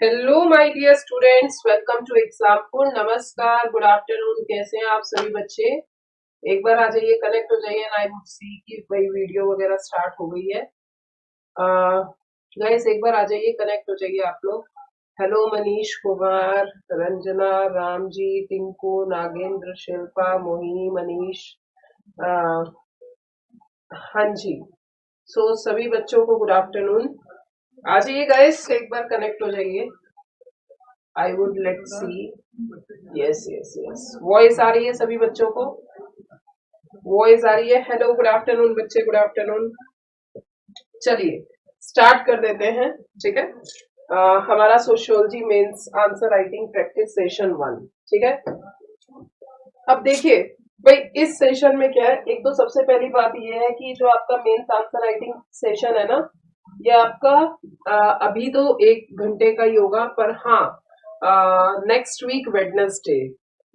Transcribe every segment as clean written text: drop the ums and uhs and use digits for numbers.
Hello my dear students, welcome to example. नमस्कार, good afternoon. कैसे हैं आप सभी बच्चे? एक बार आ जाइए, कनेक्ट हो जाइए। आई वुड सी कि भाई वीडियो वगैरह स्टार्ट हो गई है। गाइस एक बार आ जाइए, कनेक्ट हो जाइए आप लोग। हेलो मनीष कुमार, रंजना, राम जी, टिंकू, नागेंद्र, शिल्पा, मोहिनी, मनीष। हाँ जी। सभी बच्चों को गुड आफ्टरनून। आ जाइए गाइस, एक बार कनेक्ट हो जाइए। I would let see. Yes yes yes, voice आ रही है सभी बच्चों को? वॉइस आ रही है? हेलो, गुड आफ्टरनून बच्चे, गुड आफ्टरनून। चलिए स्टार्ट कर देते हैं, ठीक है। हमारा sociology mains answer writing practice session 1, ठीक है। अब देखिए भाई, इस सेशन में क्या है, एक तो सबसे पहली बात ये है कि जो आपका मेंस आंसर राइटिंग सेशन है ना, ये आपका अभी तो 1 घंटे का ही होगा, पर हाँ नेक्स्ट वीक वेडनेसडे,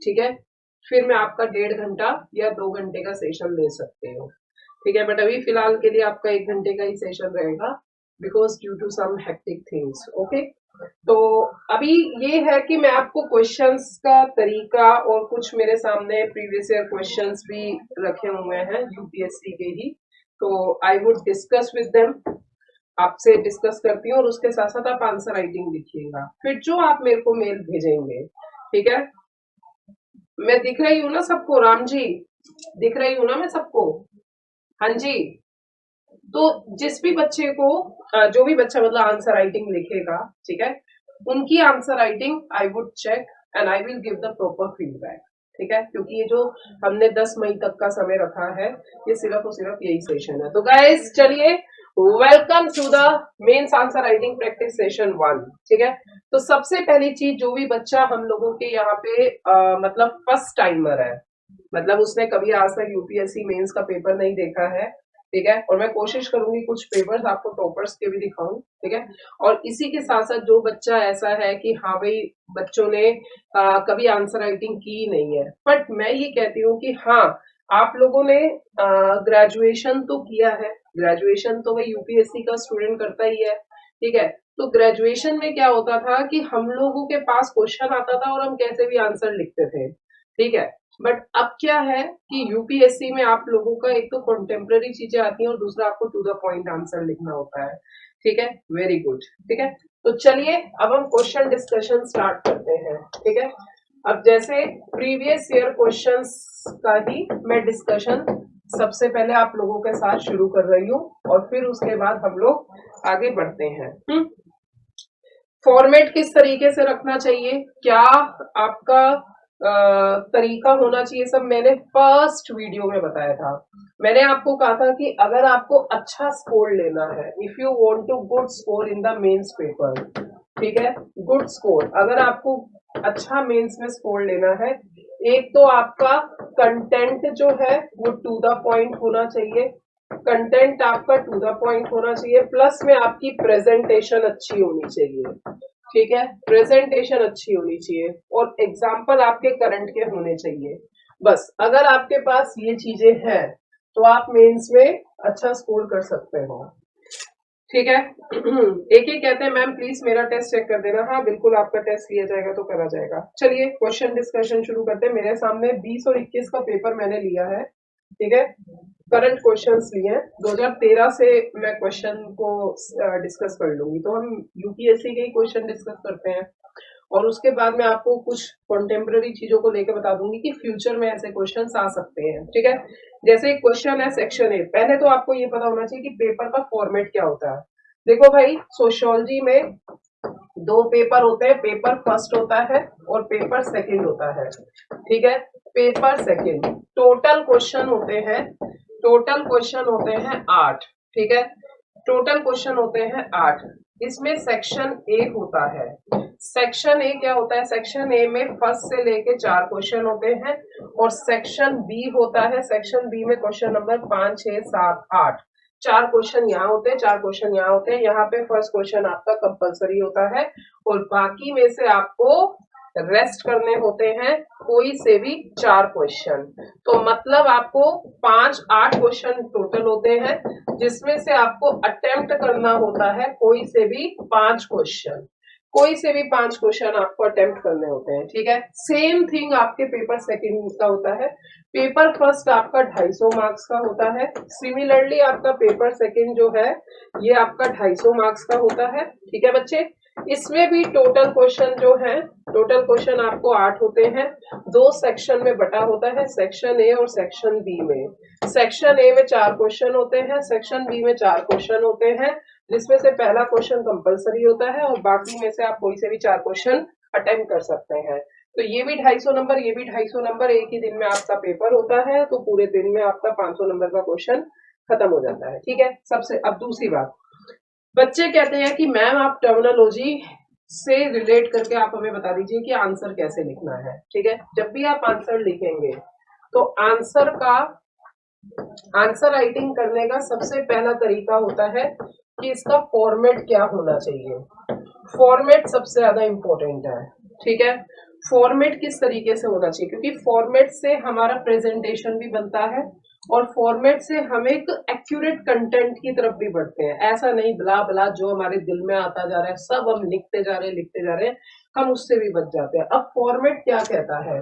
ठीक है, फिर मैं आपका 1.5 घंटा या 2 घंटे का सेशन ले सकते हो, ठीक है। बट अभी फिलहाल के लिए आपका 1 घंटे का ही सेशन रहेगा, because due to some hectic things. Okay, तो अभी ये है कि मैं आपको क्वेश्चंस का तरीका और कुछ मेरे सामने प्रीवियस ईयर क्वेश्चंस भी रखे हुए हैं यूपीएससी के ही, तो I would discuss with them. आपसे डिस्कस करती हूँ और उसके साथ साथ आप आंसर राइटिंग लिखिएगा, फिर जो आप मेरे को मेल भेजेंगे, ठीक है। मैं दिख रही हूँ ना सबको? राम जी, दिख रही हूँ ना मैं सबको? हाँ जी। तो जिस भी बच्चे को जो भी बच्चा मतलब आंसर राइटिंग लिखेगा, ठीक है, उनकी answer writing I would check and I will give the proper feedback, ठीक है। क्योंकि ये जो हमने 10 मई तक का समय रखा है, ये सिर्फ और सिर्फ यही सेशन है। तो गाइस चलिए, welcome to the mains answer writing practice session 1, ठीक है। तो सबसे पहली चीज, जो भी बच्चा हम लोगों के यहाँ पे मतलब फर्स्ट टाइमर है, मतलब उसने कभी आज तक यूपीएससी मेंस का पेपर नहीं देखा है, ठीक है, और मैं कोशिश करूंगी कुछ पेपर्स आपको टॉपर्स के भी दिखाऊं, ठीक है। और इसी के साथ साथ जो बच्चा ऐसा है कि हाँ भाई बच्चों ने कभी आंसर राइटिंग की नहीं है, बट मैं ये कहती हूँ कि हाँ, आप लोगों ने ग्रेजुएशन तो किया है, ग्रेजुएशन तो भाई यूपीएससी का स्टूडेंट करता ही है, ठीक है। तो ग्रेजुएशन में क्या होता था कि हम लोगों के पास क्वेश्चन आता था और हम कैसे भी आंसर लिखते थे, ठीक है। बट अब क्या है कि यूपीएससी में आप लोगों का एक तो कॉन्टेम्प्ररी चीजें आती हैं और दूसरा आपको टू द पॉइंट आंसर लिखना होता है, ठीक है। वेरी गुड, ठीक है। तो चलिए अब हम क्वेश्चन डिस्कशन स्टार्ट करते हैं, ठीक है। अब जैसे प्रीवियस ईयर क्वेश्चंस का ही मैं डिस्कशन सबसे पहले आप लोगों के साथ शुरू कर रही हूँ और फिर उसके बाद हम लोग आगे बढ़ते हैं। फॉर्मेट किस तरीके से रखना चाहिए, क्या आपका तरीका होना चाहिए, सब मैंने फर्स्ट वीडियो में बताया था। मैंने आपको कहा था कि अगर आपको अच्छा स्कोर लेना है, if you want to good score in the mains paper, ठीक है, गुड स्कोर, अगर आपको अच्छा मेंस में स्कोर लेना है, एक तो आपका कंटेंट जो है वो टू द पॉइंट होना चाहिए, कंटेंट आपका टू द पॉइंट होना चाहिए, प्लस में आपकी प्रेजेंटेशन अच्छी होनी चाहिए, ठीक है। प्रेजेंटेशन अच्छी होनी चाहिए और एग्जाम्पल आपके करंट के होने चाहिए। बस अगर आपके पास ये चीजें हैं तो आप मेंस में अच्छा स्कोर कर सकते हो, ठीक है। एक ही कहते हैं मैम प्लीज मेरा टेस्ट चेक कर देना। हाँ बिल्कुल, आपका टेस्ट लिया जाएगा तो करा जाएगा। चलिए क्वेश्चन डिस्कशन शुरू करते हैं। मेरे सामने 20 और 21 का पेपर मैंने लिया है, ठीक है। करंट क्वेश्चंस लिए हैं 2013 से, मैं क्वेश्चन को डिस्कस कर लूंगी, तो हम यूपीएससी के ही क्वेश्चन डिस्कस करते हैं और उसके बाद मैं आपको कुछ कॉन्टेम्प्ररी चीजों को लेकर बता दूंगी कि फ्यूचर में ऐसे क्वेश्चंस आ सकते हैं, ठीक है। जैसे क्वेश्चन है सेक्शन ए, पहले तो आपको ये पता होना चाहिए कि पेपर का फॉर्मेट क्या होता है। देखो भाई, सोशियोलॉजी में 2 पेपर होते हैं, पेपर फर्स्ट होता है और पेपर सेकंड होता है, ठीक है। पेपर सेकंड टोटल क्वेश्चन होते हैं, टोटल क्वेश्चन होते हैं 8, ठीक है। टोटल क्वेश्चन होते हैं 8। इसमें सेक्शन ए होता है। सेक्शन ए क्या होता है? सेक्शन ए में फर्स्ट से लेके 4 क्वेश्चन होते हैं और सेक्शन बी होता है, सेक्शन बी में क्वेश्चन नंबर 5, 6, 7, 8, 4 क्वेश्चन यहाँ होते हैं, 4 क्वेश्चन यहाँ होते हैं। यहाँ पे फर्स्ट क्वेश्चन आपका कंपलसरी होता है और बाकी में से आपको रेस्ट करने होते हैं कोई से भी 4 क्वेश्चन। तो मतलब आपको 8 क्वेश्चन टोटल होते हैं, जिसमें से आपको अटेम्प्ट करना होता है कोई से भी 5 क्वेश्चन। कोई से भी 5 क्वेश्चन आपको अटेम्प्ट करने होते हैं, ठीक है। सेम थिंग आपके पेपर सेकंड का होता है। पेपर फर्स्ट आपका 250 मार्क्स का होता है। सिमिलरली आपका पेपर सेकंड जो है ये आपका 250 मार्क्स का होता है, ठीक है बच्चे। इसमें भी टोटल क्वेश्चन जो है, टोटल क्वेश्चन आपको 8 होते हैं। 2 सेक्शन में बटा होता है, सेक्शन ए और सेक्शन बी में। सेक्शन ए में 4 क्वेश्चन होते हैं, सेक्शन बी में 4 क्वेश्चन होते हैं, जिसमें से पहला क्वेश्चन कंपलसरी होता है और बाकी में से आप कोई से भी 4 क्वेश्चन अटेम्प्ट कर सकते हैं। तो ये भी 250 नंबर, ये भी 250 नंबर, एक ही दिन में आपका पेपर होता है, तो पूरे दिन में आपका 500 नंबर का क्वेश्चन खत्म हो जाता है, ठीक है। सबसे अब दूसरी बात, बच्चे कहते हैं कि मैम आप टर्मिनोलॉजी से रिलेट करके आप हमें बता दीजिए कि आंसर कैसे लिखना है, ठीक है। जब भी आप आंसर लिखेंगे तो आंसर राइटिंग करने का सबसे पहला तरीका होता है कि इसका फॉर्मेट क्या होना चाहिए। फॉर्मेट सबसे ज्यादा इंपॉर्टेंट है, ठीक है। फॉर्मेट किस तरीके से होना चाहिए, क्योंकि फॉर्मेट से हमारा प्रेजेंटेशन भी बनता है और फॉर्मेट से हम एक एक्यूरेट कंटेंट की तरफ भी बढ़ते हैं। ऐसा नहीं बला बला जो हमारे दिल में आता जा रहा है सब हम लिखते जा रहे हैं, हम उससे भी बच जाते हैं। अब फॉर्मेट क्या कहता है,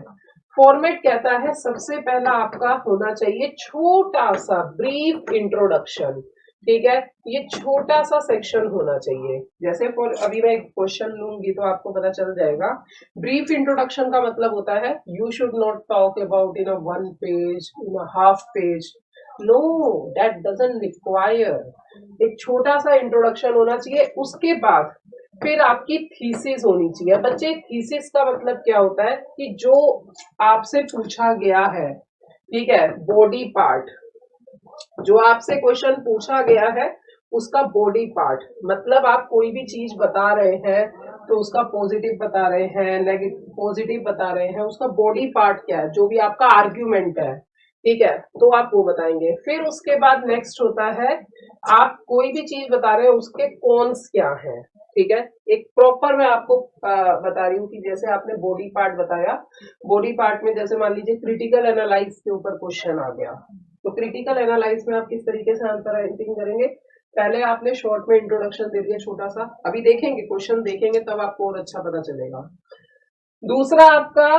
फॉर्मेट कहता है सबसे पहला आपका होना चाहिए छोटा सा ब्रीफ इंट्रोडक्शन, ठीक है। ये छोटा सा सेक्शन होना चाहिए। जैसे फॉर अभी मैं एक क्वेश्चन लूंगी तो आपको पता चल जाएगा। ब्रीफ इंट्रोडक्शन का मतलब होता है you should not talk about in a 1 page, in a half page, no, that doesn't require. एक छोटा सा इंट्रोडक्शन होना चाहिए, उसके बाद फिर आपकी थीसिस होनी चाहिए। बच्चे थीसिस का मतलब क्या होता है कि जो आपसे पूछा गया है, ठीक है, बॉडी पार्ट, जो आपसे क्वेश्चन पूछा गया है उसका बॉडी पार्ट, मतलब आप कोई भी चीज बता रहे हैं तो उसका पॉजिटिव बता रहे हैं, नेगेटिव पॉजिटिव बता रहे हैं, उसका बॉडी पार्ट क्या है, जो भी आपका आर्ग्यूमेंट है, ठीक है, तो आप वो बताएंगे। फिर उसके बाद नेक्स्ट होता है आप कोई भी चीज बता रहे हैं उसके कॉन्स क्या है, ठीक है। एक प्रॉपर मैं आपको बता रही हूँ कि जैसे आपने बॉडी पार्ट बताया, बॉडी पार्ट में जैसे मान लीजिए क्रिटिकल एनालाइज के ऊपर क्वेश्चन आ गया, तो क्रिटिकल एनालाइज में आप किस तरीके से आंसर राइटिंग करेंगे। पहले आपने शॉर्ट में इंट्रोडक्शन दे दिया छोटा सा, अभी देखेंगे क्वेश्चन देखेंगे तब आपको और अच्छा पता चलेगा। दूसरा आपका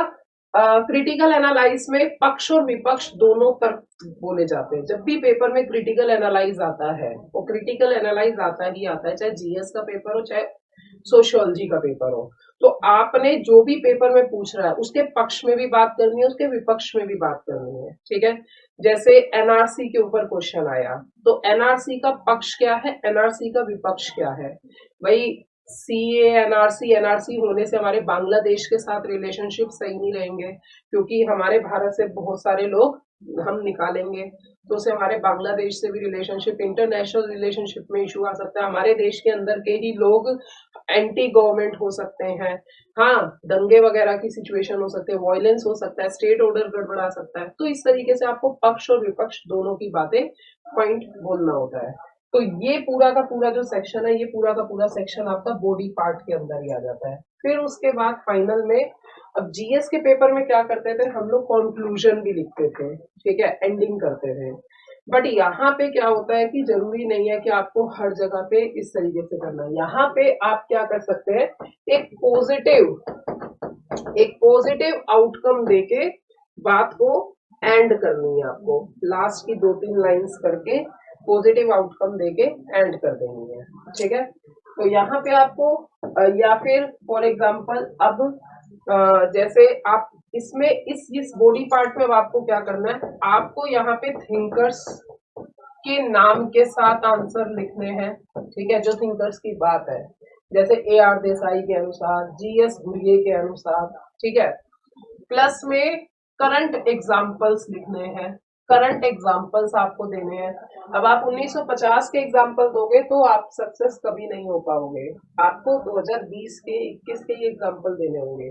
क्रिटिकल एनालाइज में पक्ष और विपक्ष दोनों तर्क बोले जाते हैं। जब भी पेपर में क्रिटिकल एनालाइज आता है, वो क्रिटिकल एनालाइज आता ही आता है, चाहे जीएस का पेपर हो चाहे सोशियोलॉजी का पेपर हो। तो आपने जो भी पेपर में पूछ रहा है उसके पक्ष में भी बात करनी है, उसके विपक्ष में भी बात करनी है, ठीक है। जैसे एनआरसी के ऊपर क्वेश्चन आया तो एनआरसी का पक्ष क्या है, एनआरसी का विपक्ष क्या है। भाई सीए एनआरसी, एनआरसी होने से हमारे बांग्लादेश के साथ रिलेशनशिप सही नहीं रहेंगे, क्योंकि हमारे भारत से बहुत सारे लोग हम निकालेंगे तो उससे हमारे बांग्लादेश से भी रिलेशनशिप, इंटरनेशनल रिलेशनशिप में इशू आ सकता है। हमारे देश के अंदर के ही लोग एंटी गवर्नमेंट हो सकते हैं, हाँ, दंगे वगैरह की सिचुएशन हो सकती है, वायलेंस हो सकता है, स्टेट ऑर्डर गड़बड़ा सकता है। तो इस तरीके से आपको पक्ष और विपक्ष दोनों की बातें पॉइंट बोलना होता है। तो ये पूरा का पूरा जो सेक्शन है, ये पूरा का पूरा सेक्शन आपका बॉडी पार्ट के अंदर ही आ जाता है। फिर उसके बाद फाइनल में, अब जीएस के पेपर में क्या करते थे हम लोग, कंक्लूजन भी लिखते थे, ठीक है, एंडिंग करते थे। बट यहाँ पे क्या होता है कि जरूरी नहीं है कि आपको हर जगह पे इस तरीके से करना है। यहाँ पे आप क्या कर सकते हैं, एक पॉजिटिव आउटकम देके बात को एंड करनी है आपको, लास्ट की 2-3 लाइंस करके पॉजिटिव आउटकम देके एंड कर देनी है, ठीक है। तो यहाँ पे आपको या फिर फॉर एग्जांपल अब जैसे आप इसमें इस बॉडी पार्ट में आपको क्या करना है, आपको यहाँ पे थिंकर्स के नाम के साथ आंसर लिखने हैं, ठीक है, जो थिंकर्स की बात है, जैसे ए आर देसाई के अनुसार, जीएस घुरिये के अनुसार, ठीक है। प्लस में करंट एग्जाम्पल्स लिखने हैं, करंट एग्जाम्पल्स आपको देने हैं। अब आप 1950 के एग्जाम्पल दोगे तो आप सक्सेस कभी नहीं हो पाओगे, आपको 2020 के 21 के एग्जाम्पल देने होंगे,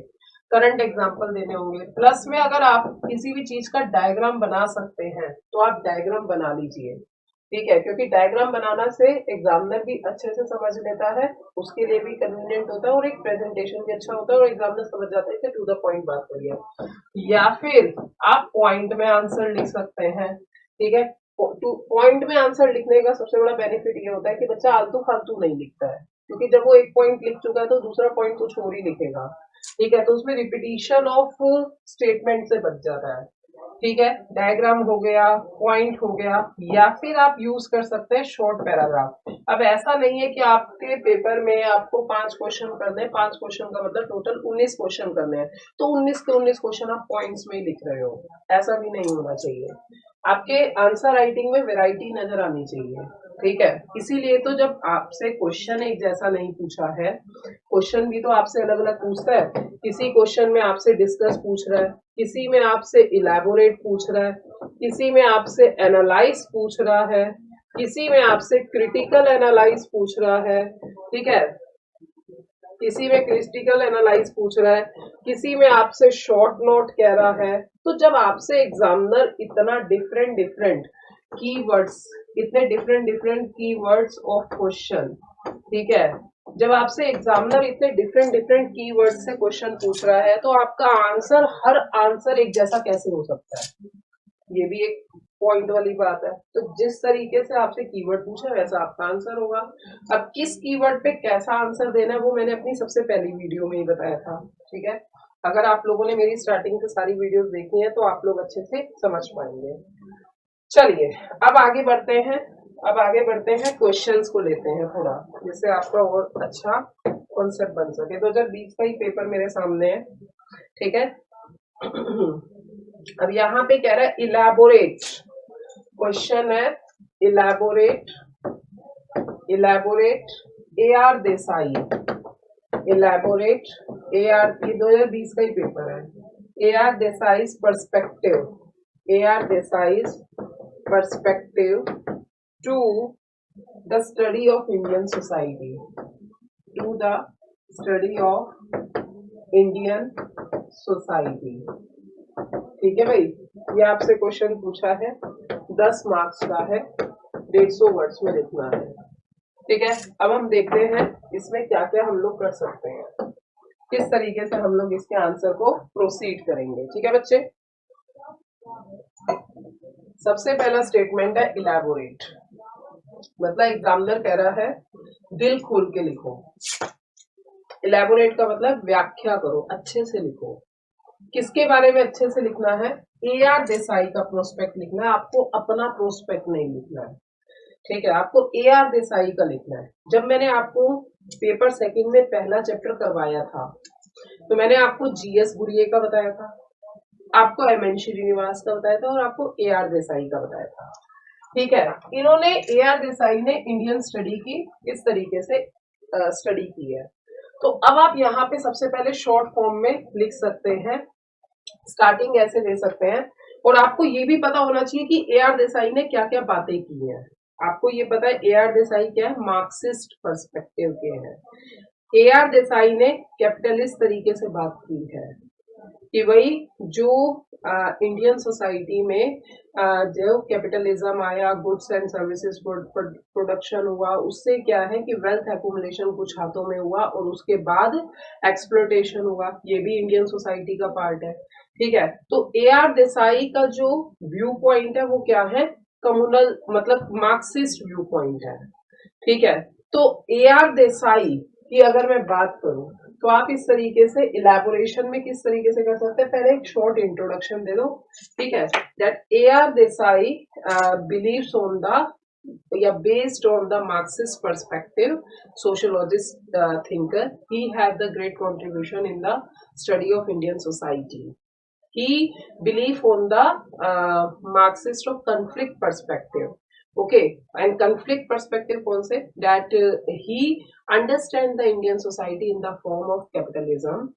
करंट एग्जाम्पल देने होंगे। प्लस में अगर आप किसी भी चीज का डायग्राम बना सकते हैं तो आप डायग्राम बना लीजिए, ठीक है, क्योंकि डायग्राम बनाना से एग्जामिनर भी अच्छे से समझ लेता है, उसके लिए भी कन्वीनियंट होता है और एक प्रेजेंटेशन भी अच्छा होता है और एग्जामिनर समझ जाता है कि टू द पॉइंट बात करिए। या फिर आप पॉइंट में आंसर लिख सकते हैं, ठीक है। पॉइंट में आंसर लिखने का सबसे बड़ा बेनिफिट ये होता है कि बच्चा आलतू फालतू नहीं लिखता है, क्योंकि जब वो एक पॉइंट लिख चुका है तो दूसरा पॉइंट कुछ और ही लिखेगा, ठीक है, तो उसमें रिपीटिशन ऑफ स्टेटमेंट से बच जाता है। ठीक है, डायग्राम हो गया, पॉइंट हो गया, या फिर आप यूज कर सकते हैं शॉर्ट पैराग्राफ। अब ऐसा नहीं है कि आपके पेपर में आपको 5 क्वेश्चन करने हैं, 5 क्वेश्चन का मतलब टोटल 19 क्वेश्चन करने हैं, तो 19 के 19 क्वेश्चन आप पॉइंट्स में ही लिख रहे हो, ऐसा भी नहीं होना चाहिए। आपके आंसर राइटिंग में वैरायटी नजर आनी चाहिए, ठीक है। इसीलिए तो जब आपसे क्वेश्चन एक जैसा नहीं पूछा है, क्वेश्चन भी तो आपसे अलग अलग पूछता है। किसी क्वेश्चन में आपसे डिस्कस पूछ रहा है, किसी में आपसे इलैबोरेट पूछ रहा है, किसी में आपसे एनालाइज पूछ रहा है, किसी में आपसे क्रिटिकल एनालाइज पूछ रहा है, ठीक है, किसी में क्रिटिकल एनालाइज पूछ रहा है, किसी में आपसे शॉर्ट नोट कह रहा है। तो जब आपसे एग्जामिनर इतना डिफरेंट डिफरेंट कीवर्ड्स, इतने different different keywords of question, ठीक है, जब आपसे एग्जामिनर इतने डिफरेंट डिफरेंट कीवर्ड से क्वेश्चन पूछ रहा है, तो आपका आंसर, हर आंसर एक जैसा कैसे हो सकता है, ये भी एक पॉइंट वाली बात है। तो जिस तरीके से आपसे कीवर्ड पूछा वैसा आपका आंसर होगा। अब किस कीवर्ड पे कैसा आंसर देना है वो मैंने अपनी सबसे पहली वीडियो में ही बताया था, ठीक है। अगर आप लोगों ने मेरी स्टार्टिंग से सारी वीडियोस देखी है तो आप लोग अच्छे से समझ पाएंगे। चलिए अब आगे बढ़ते हैं, अब आगे बढ़ते हैं, क्वेश्चंस को लेते हैं थोड़ा, जिससे आपका और अच्छा कॉन्सेप्ट बन सके। 2020 का ही पेपर मेरे सामने है, ठीक है। अब यहाँ पे कह रहा है इलैबोरेट, क्वेश्चन है elaborate, elaborate A R Desai, elaborate A R, ये 2020 का ही पेपर है, A R Desai's perspective, A R Desai's perspective to the study of Indian society, to the study of Indian society, ठीक है भाई। ये आपसे क्वेश्चन पूछा है, 10 मार्क्स का है, 150 वर्ड्स में लिखना है, ठीक है। अब हम देखते हैं इसमें क्या क्या हम लोग कर सकते हैं, किस तरीके से हम लोग इसके आंसर को प्रोसीड करेंगे, ठीक है बच्चे। सबसे पहला स्टेटमेंट है इलैबोरेट, मतलब एग्जामिनर कह रहा है दिल खोल के लिखो। इलैबोरेट का मतलब व्याख्या करो, अच्छे से लिखो। किसके बारे में अच्छे से लिखना है? ए आर देसाई का प्रोस्पेक्ट लिखना है, आपको अपना प्रोस्पेक्ट नहीं लिखना है, ठीक है, आपको ए आर देसाई का लिखना है। जब मैंने आपको पेपर सेकंड में पहला चैप्टर करवाया था तो मैंने आपको जीएस गुरिये का बताया था, आपको एम एन श्रीनिवास का बताया था और आपको ए आर देसाई का बताया था, ठीक है। इन्होंने, ए आर देसाई ने इंडियन स्टडी की इस तरीके से स्टडी की है। तो अब आप यहाँ पे सबसे पहले शॉर्ट फॉर्म में लिख सकते हैं, स्टार्टिंग ऐसे ले सकते हैं। और आपको ये भी पता होना चाहिए कि ए आर देसाई ने क्या क्या बातें की हैं। आपको ये पता है ए आर देसाई क्या है, मार्क्सिस्ट पर्सपेक्टिव के हैं। ए आर देसाई ने कैपिटलिस्ट तरीके से बात की है कि भाई जो इंडियन सोसाइटी में जो कैपिटलिज्म आया, गुड्स एंड सर्विसेज प्रोडक्शन हुआ, उससे क्या है कि वेल्थ एक्यूमुलेशन कुछ हाथों में हुआ और उसके बाद एक्सप्लोटेशन हुआ, ये भी इंडियन सोसाइटी का पार्ट है, ठीक है। तो ए आर देसाई का जो व्यू पॉइंट है वो क्या है, कम्युनल, मतलब मार्क्सिस्ट व्यू पॉइंट है, ठीक है। तो ए आर देसाई की अगर मैं बात करूं तो आप इस तरीके से इलेबोरेशन में किस तरीके से कर सकते हैं, पहले एक शॉर्ट इंट्रोडक्शन दे दो, ठीक है। That A R Desai believes on the, या based on the Marxist perspective, sociologist thinker, he had the great contribution in the study of Indian society. He believe on the Marxist of conflict perspective. Okay, and conflict perspective कौन से, that he understand the Indian society in the form of capitalism,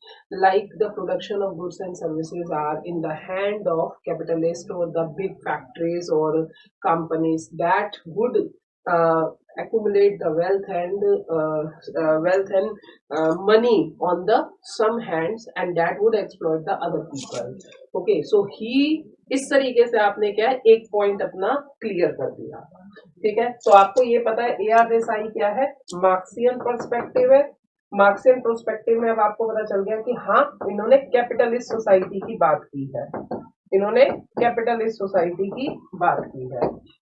like the production of goods and services are in the hand of capitalists or the big factories or companies that would accumulate the wealth and money on the some hands, and that would exploit the other people. Okay, so he इस तरीके से आपने क्या है एक point अपना clear कर दिया। ठीक है, तो आपको ये पता है AR देसाई क्या है, मार्क्सियन पर्सपेक्टिव है। मार्क्सियन पर्सपेक्टिव में अब आपको पता चल गया कि हाँ इन्होंने कैपिटलिस्ट सोसाइटी की बात की है, इन्होंने कैपिटलिस्ट सोसाइटी की बात की है।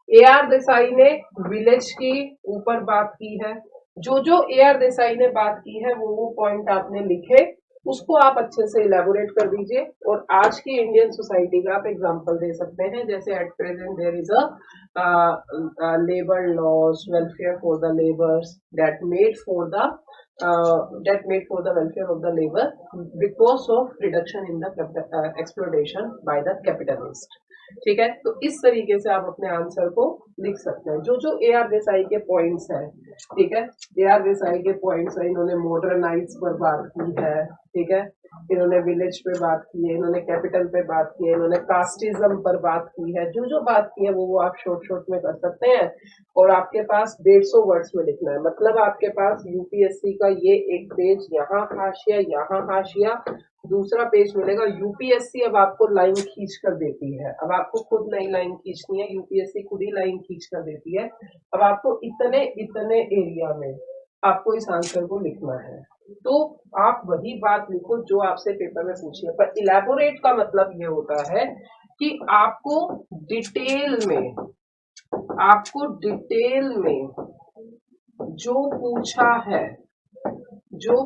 AR देसाई ने विलेज की ऊपर बात की है। जो जो AR देसाई ने बात की है वो पॉइंट आपने लिखे, उसको आप अच्छे से इलेबोरेट कर दीजिए और आज की इंडियन सोसाइटी का आप एग्जांपल दे सकते हैं। जैसे at present there is a labour laws, welfare for the labours that made for the welfare of the labor because of reduction in the exploitation by the capitalist। ठीक है, तो इस तरीके से आप अपने आंसर को लिख सकते हैं। जो जो AR देसाई के पॉइंट्स हैं, ठीक है, AR देसाई के पॉइंट्स है, इन्होंने मॉडर्नाइज पर बात की है, ठीक है, इन्होंने विलेज पे बात की है, इन्होंने कैपिटल पे बात की है, इन्होंने कास्टिज्म पर बात की है। जो जो बात की है वो आप शॉर्ट शॉर्ट में कर सकते हैं और आपके पास 150 वर्ड्स में लिखना है। मतलब आपके पास यूपीएससी का ये एक पेज, यहाँ हाशिया, यहाँ हाशिया, दूसरा पेज मिलेगा। यूपीएससी अब आपको लाइन खींच कर देती है, अब आपको खुद नई लाइन खींचनी है, यूपीएससी खुद ही लाइन खींच कर देती है। अब आपको इतने इतने एरिया में आपको इस आंसर को लिखना है, तो आप वही बात लिखो जो आपसे पेपर में पूछी है। पर इलेबोरेट का मतलब ये होता है कि आपको डिटेल में जो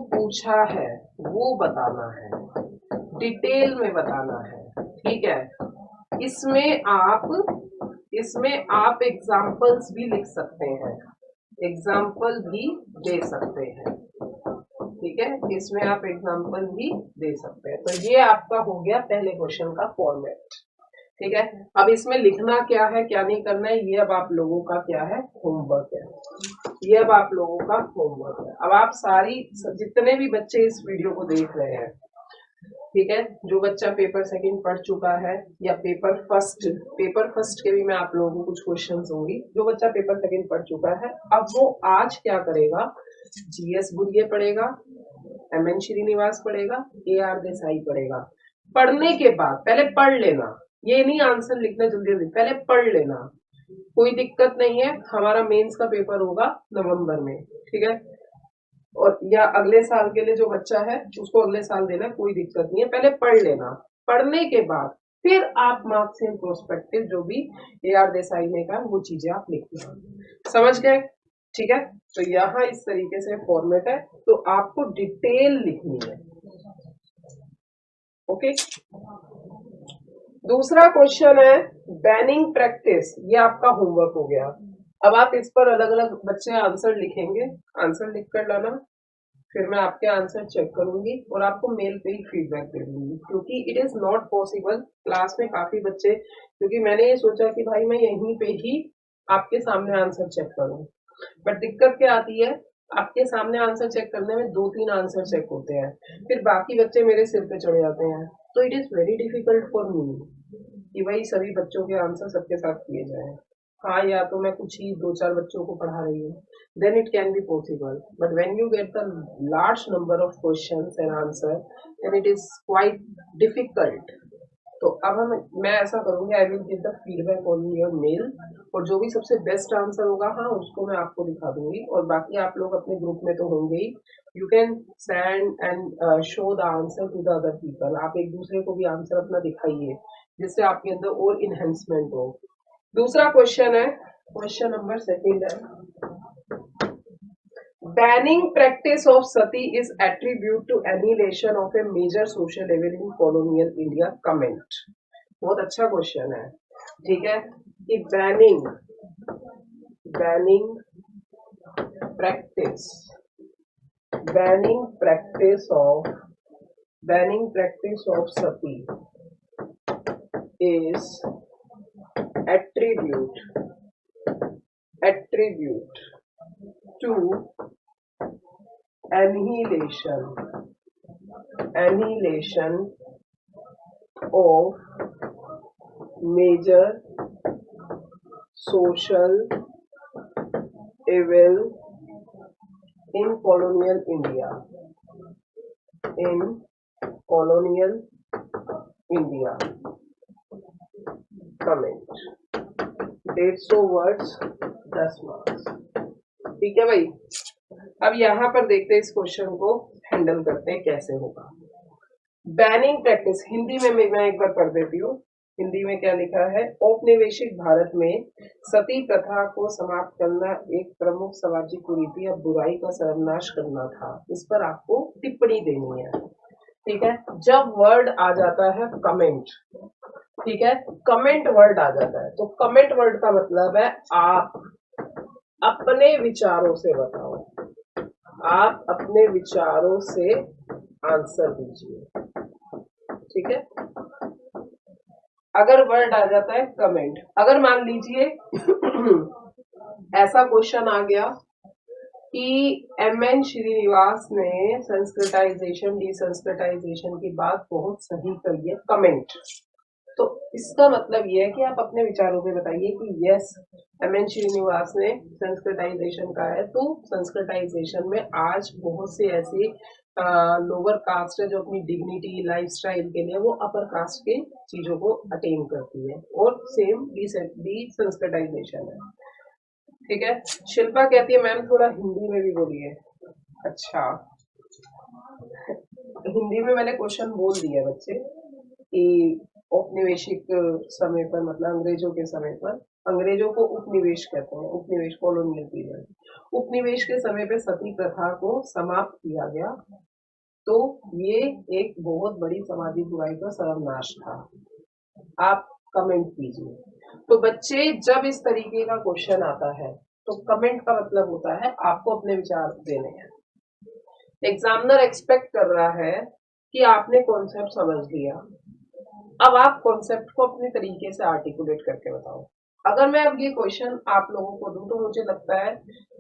पूछा है वो बताना है, डिटेल में बताना है। ठीक है, इसमें आप एग्जाम्पल्स भी लिख सकते हैं, एग्जाम्पल भी दे सकते हैं। ठीक है, इसमें आप एग्जाम्पल भी दे सकते हैं। तो ये आपका हो गया पहले क्वेश्चन का फॉर्मेट। ठीक है, अब इसमें लिखना क्या है क्या नहीं करना है ये अब आप लोगों का क्या है, होमवर्क है। ये अब आप लोगों का होमवर्क है। अब आप जितने भी बच्चे इस वीडियो को देख रहे हैं, ठीक है, जो बच्चा पेपर सेकंड पढ़ चुका है या पेपर फर्स्ट के भी मैं आप लोगों को कुछ क्वेश्चंस होंगी। जो बच्चा पेपर सेकंड पढ़ चुका है, अब वो आज क्या करेगा, GS बुर्गे पढ़ेगा, MN श्रीनिवास पढ़ेगा, AR देसाई पढ़ेगा। पढ़ने के बाद पहले पढ़ लेना, ये नहीं आंसर लिखना जल्दी जल्दी, पहले पढ़ लेना। कोई दिक्कत नहीं है, हमारा मेंस का पेपर होगा नवंबर में, ठीक है, और या अगले साल के लिए जो बच्चा है उसको अगले साल देना, कोई दिक्कत नहीं है। पहले पढ़ लेना, पढ़ने के बाद फिर आप मार्क्स इन प्रोस्पेक्टिव जो भी AR देसाई ने कहा वो चीजें आप लिखना। समझ गए? ठीक है, तो यहाँ इस तरीके से फॉर्मेट है, तो आपको डिटेल लिखनी है। ओके, दूसरा क्वेश्चन है बैनिंग प्रैक्टिस, ये आपका होमवर्क हो गया। अब आप इस पर अलग अलग बच्चे आंसर लिखेंगे, आंसर लिख कर लाना, फिर मैं आपके आंसर चेक करूंगी और आपको मेल पे ही फीडबैक दे दूंगी। क्योंकि it is not possible class में काफी बच्चे, क्योंकि मैंने ये सोचा कि भाई मैं यहीं पे ही आपके सामने आंसर चेक करूं, बट दिक्कत क्या आती है, आपके सामने आंसर चेक करने में 2-3 आंसर चेक होते हैं, फिर बाकी बच्चे मेरे सिर पे चढ़ जाते हैं, तो it is very difficult for me कि भाई सभी बच्चों के आंसर सबके साथ किए जाए। हाँ, या तो मैं कुछ ही 2-4 बच्चों को पढ़ा रही हूँ, then it can be possible, but when you get the large number of questions and answer, then it is quite difficult। तो अब मैं ऐसा करूंगी, I will give the feedback on your mail, और जो भी सबसे बेस्ट आंसर होगा हाँ उसको मैं आपको दिखा दूंगी, और बाकी आप लोग अपने ग्रुप में तो होंगे ही, you can send and show the answer to the other people. आप एक दूसरे को भी आंसर अपना दिखाइए जिससे आपके अंदर और इनहेंसमेंट हो। दूसरा क्वेश्चन है, क्वेश्चन नंबर 2 है, banning practice of sati is attribute to annihilation of a major social evil in colonial India। comment। बहुत अच्छा क्वेश्चन है, ठीक है, कि banning practice of sati is attribute to annihilation of major social evil in colonial India, comment, 150 words 10 marks. ठीक है भाई, अब यहाँ पर देखते हैं इस क्वेश्चन को हैंडल करते हैं कैसे होगा। बैनिंग प्रैक्टिस, हिंदी में मैं एक बार पढ़ देती हूँ। हिंदी में क्या लिखा है? औपनिवेशिक भारत में सती प्रथा को समाप्त करना एक प्रमुख सामाजिक कुरीति या बुराई का सर्वनाश करना था। इस पर आपको टिप्पणी देनी है। ठीक है, जब वर्ड आ जाता है कमेंट, ठीक है, कमेंट वर्ड आ जाता है तो कमेंट वर्ड का मतलब है आप अपने विचारों से बताओ, आप अपने विचारों से आंसर दीजिए। ठीक है, अगर वर्ड आ जाता है कमेंट, अगर मान लीजिए ऐसा क्वेश्चन आ गया कि एम.एन. श्रीनिवास ने संस्कृताइजेशन डिसंस्कृताइजेशन की बात बहुत सही कही है, कमेंट, तो इसका मतलब ये है कि आप अपने विचारों पे बताइए कि यस एम.एन. श्रीनिवास ने संस्कृताइजेशन का है, तो संस्कृताइजेशन में आज बहुत सी ऐसी लोअर कास्ट है जो अपनी डिग्निटी लाइफस्टाइल के लिए वो अपर कास्ट के चीजों को अटेन करती है, और सेम डिसंस्कृताइजेशन है। ठीक है, शिल्पा कहती है मैम थोड़ा हिंदी में भी बोलिए। अच्छा, हिंदी में मैंने क्वेश्चन बोल दिया बच्चे कि औपनिवेशिक समय पर, मतलब अंग्रेजों के समय पर, अंग्रेजों को उपनिवेश कहते हैं, उपनिवेश कॉलोनियल पीरियड, उपनिवेश के समय पे सती प्रथा को समाप्त किया गया, तो ये एक बहुत बड़ी सामाजिक बुराई का सर्वनाश था। आप कमेंट कीजिए। तो बच्चे जब इस तरीके का क्वेश्चन आता है तो कमेंट का मतलब होता है आपको अपने विचार देने हैं। एग्जामिनर एक्सपेक्ट कर रहा है कि आपने कॉन्सेप्ट समझ लिया, अब आप कॉन्सेप्ट को अपने तरीके से आर्टिकुलेट करके बताओ। अगर मैं अब ये क्वेश्चन आप लोगों को दूं तो मुझे लगता है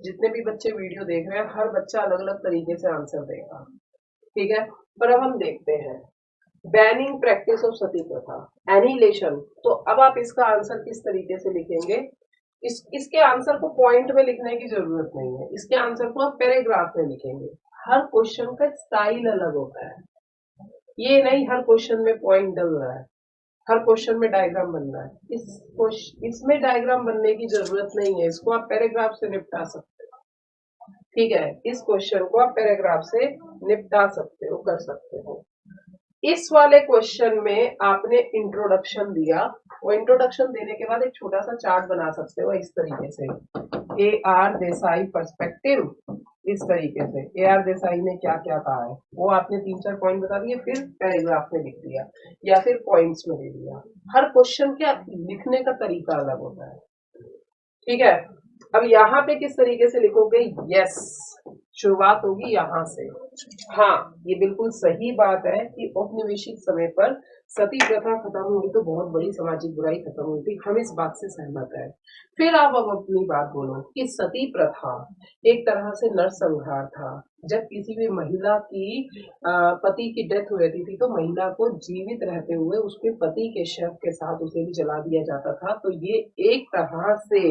जितने भी बच्चे वीडियो देख रहे हैं हर बच्चा अलग अलग तरीके से आंसर देगा। ठीक है, पर अब हम देखते हैं बैनिंग प्रैक्टिस ऑफ सती प्रथा, एनिलेशन, तो अब आप इसका आंसर किस तरीके से लिखेंगे? इसके आंसर को पॉइंट में लिखने की जरूरत नहीं है, इसके आंसर को आप पैराग्राफ में लिखेंगे। हर क्वेश्चन का स्टाइल अलग होता है, ये नहीं हर क्वेश्चन में पॉइंट डल रहा है, हर क्वेश्चन में डायग्राम बन रहा है। इसमें डायग्राम बनने की जरूरत नहीं है, इसको आप पैराग्राफ से निपटा सकते हो। ठीक है, इस क्वेश्चन को आप पैराग्राफ से निपटा सकते हो, कर सकते हो। इस वाले क्वेश्चन में आपने इंट्रोडक्शन दिया, वो इंट्रोडक्शन देने के बाद एक छोटा सा चार्ट बना सकते हो इस तरीके से, A.R. देसाई पर्सपेक्टिव, इस तरीके से A.R. देसाई ने क्या क्या कहा है वो आपने 3-4 पॉइंट बता दिए, फिर पैराग्राफ में लिख दिया या फिर पॉइंट्स में दे दिया। हर क्वेश्चन के लिखने का तरीका अलग होता है। ठीक है, अब यहाँ पे किस तरीके से लिखोगे? यस, शुरुआत होगी यहाँ से। हाँ, ये बिल्कुल सही बात है कि औपनिवेशिक समय पर सती प्रथा खत्म हुई तो बहुत बड़ी सामाजिक बुराई खत्म हुई थी, हम इस बात से सहमत है। फिर आप अब अपनी बात बोलो कि सती प्रथा एक तरह से नरसंहार था। जब किसी भी महिला की पति की डेथ हो जाती थी तो महिला को जीवित रहते हुए उसके पति के शव के साथ उसे भी जला दिया जाता था, तो ये एक तरह से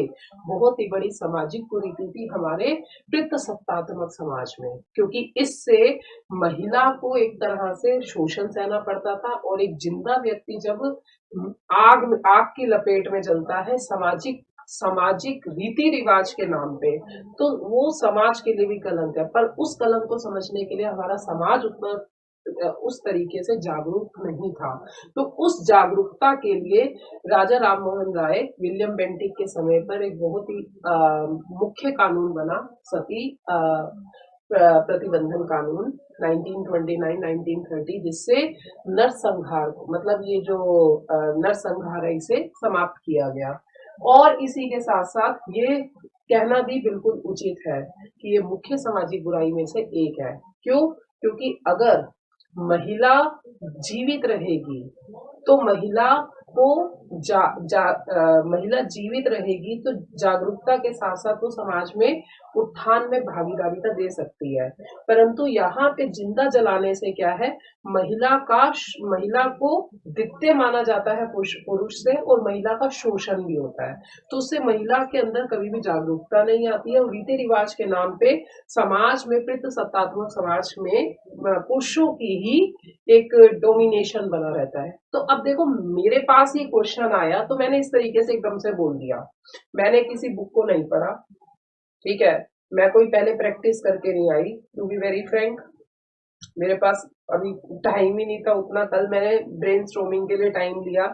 बहुत ही बड़ी सामाजिक कुरीति थी हमारे पितृसत्तात्मक समाज में, क्योंकि इससे महिला को एक तरह से शोषण सहना पड़ता था, और एक जिंदा व्यक्ति जब आग की लपेट में जलता है सामाजिक रीति रिवाज के नाम पे, तो वो समाज के लिए भी कलंक है। पर उस कलंक को समझने के लिए हमारा समाज उतना उस तरीके से जागरूक नहीं था, तो उस जागरूकता के लिए राजा राम मोहन राय, विलियम बेंटिक के समय पर एक बहुत ही मुख्य कानून बना, सती प्रतिबंधन कानून 1929-1930, जिससे नरसंहार, मतलब ये जो नरसंहार है इसे समाप्त किया गया। और इसी के साथ साथ ये कहना भी बिल्कुल उचित है कि ये मुख्य सामाजिक बुराई में से एक है। क्यों? क्योंकि अगर महिला जीवित रहेगी तो महिला जीवित रहेगी तो जागरूकता के साथ साथ वो समाज में उत्थान में भागीदारिता दे सकती है। परंतु यहाँ पे जिंदा जलाने से क्या है, महिला को द्वितीय माना जाता है पुरुष से, और महिला का शोषण भी होता है, तो उससे महिला के अंदर कभी भी जागरूकता नहीं आती है, और रीति रिवाज के नाम पे समाज में, पितृसत्तात्मक समाज में पुरुषों की ही एक डोमिनेशन बना रहता है। तो अब देखो मेरे पास ये क्वेश्चन क्वेश्चन आया तो मैंने इस तरीके से एकदम से बोल दिया, मैंने किसी बुक को नहीं पढ़ा, ठीक है, मैं कोई पहले प्रैक्टिस करके नहीं आई, टू बी वेरी फ्रैंक, मेरे पास अभी टाइम ही नहीं था उतना। कल मैंने ब्रेन स्ट्रोमिंग के लिए टाइम लिया,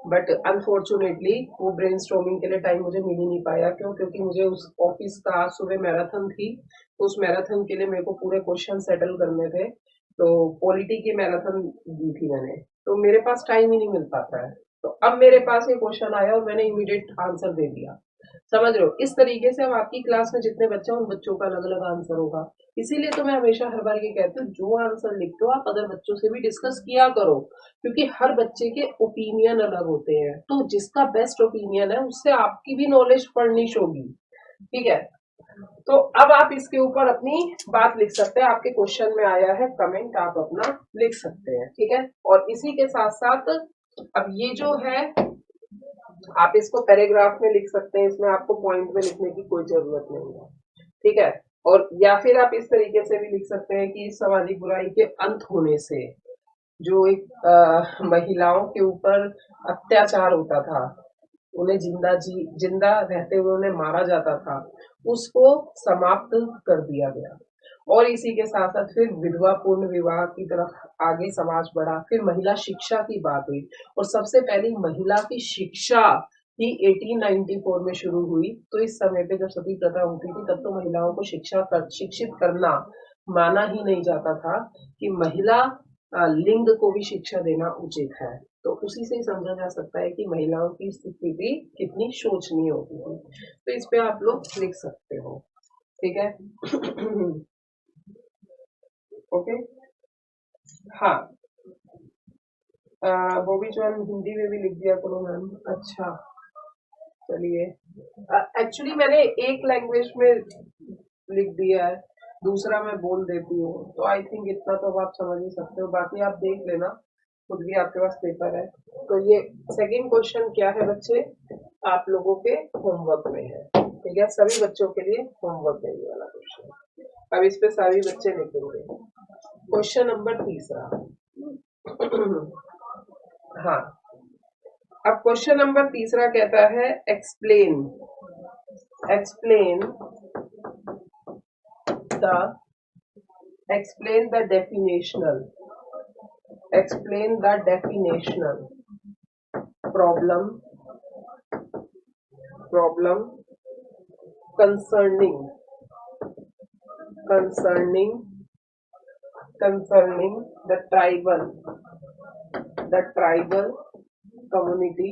बट अनफॉर्चुनेटली वो ब्रेन स्ट्रोमिंग के लिए टाइम मुझे मिल ही नहीं पाया। क्यों? क्योंकि मुझे उस ऑफिस का आज सुबह मैराथन थी, तो उस मैराथन के लिए मेरे को पूरे क्वेश्चन सेटल करने थे, तो पॉलिटी की मैराथन दी थी मैंने, तो मेरे पास टाइम ही नहीं मिल पाता है। तो अब मेरे पास ये क्वेश्चन आया और मैंने इमीडिएट आंसर दे दिया, समझ रहे हो? इस तरीके से अब आपकी क्लास में जितने बच्चे हैं उन बच्चों का अलग अलग आंसर होगा। इसीलिए तो मैं हमेशा हर बार ये कहती हूँ, जो आंसर लिखते हो आप अदर बच्चों से भी डिस्कस किया करो, क्योंकि हर बच्चे के ओपिनियन अलग होते हैं, तो जिसका बेस्ट ओपिनियन है उससे आपकी भी नॉलेज फर्निश होगी, ठीक है? तो अब आप इसके ऊपर अपनी बात लिख सकते हैं, आपके क्वेश्चन में आया है कमेंट, आप अपना लिख सकते हैं, ठीक है? और इसी के साथ साथ अब ये जो है आप इसको पैराग्राफ में लिख सकते हैं, इसमें आपको पॉइंट में लिखने की कोई जरूरत नहीं है, ठीक है? और या फिर आप इस तरीके से भी लिख सकते हैं कि सामाजिक बुराई के अंत होने से जो एक महिलाओं के ऊपर अत्याचार होता था, उन्हें जिंदा रहते हुए उन्हें मारा जाता था, उसको समाप्त कर दिया गया। और इसी के साथ साथ फिर विधवा पूर्ण विवाह की तरफ आगे समाज बढ़ा, फिर महिला शिक्षा की बात हुई, और सबसे पहली महिला की शिक्षा ही 1894 में शुरू हुई। तो इस समय पे जब सती प्रथा होती थी तब तो महिलाओं को शिक्षित करना माना ही नहीं जाता था कि महिला लिंग को भी शिक्षा देना उचित है। तो उसी से ही समझा जा सकता है कि महिलाओं की स्थिति कितनी शोचनीय होती थी। तो इस पे आप लोग लिख सकते हो, ठीक है? ओके, हाँ, बॉबी चौहान हिंदी में भी लिख दिया करो मैम। अच्छा, चलिए, एक्चुअली मैंने एक लैंग्वेज में लिख दिया है, दूसरा मैं बोल देती हूँ, तो आई थिंक इतना तो अब आप समझ ही सकते हो, बाकी आप देख लेना, खुद भी आपके पास पेपर है। तो ये सेकंड क्वेश्चन क्या है बच्चे, आप लोगों के होमवर्क में है, ठीक है? सभी बच्चों के लिए होमवर्क है ये वाला क्वेश्चन। अब इस पे सभी बच्चे लिखेंगे। क्वेश्चन नंबर तीसरा। हाँ, अब क्वेश्चन नंबर तीसरा कहता है explain the definitional problem concerning the tribal community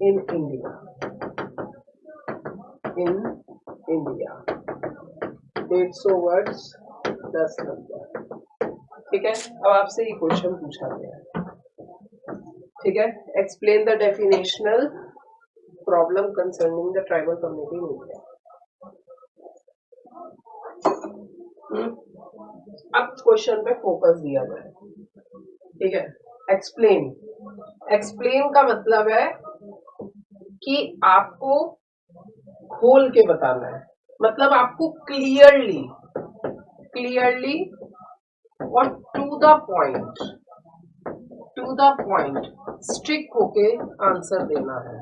in India. 150 words 10 number, ठीक है? अब आपसे ये क्वेश्चन पूछा गया है, ठीक है? Explain the definitional problem concerning the tribal community in India. अब क्वेश्चन पे फोकस दिया जाए, ठीक है? एक्सप्लेन का मतलब है कि आपको खोल के बताना है, मतलब आपको क्लियरली और टू द पॉइंट स्ट्रिक्ट होके आंसर देना है,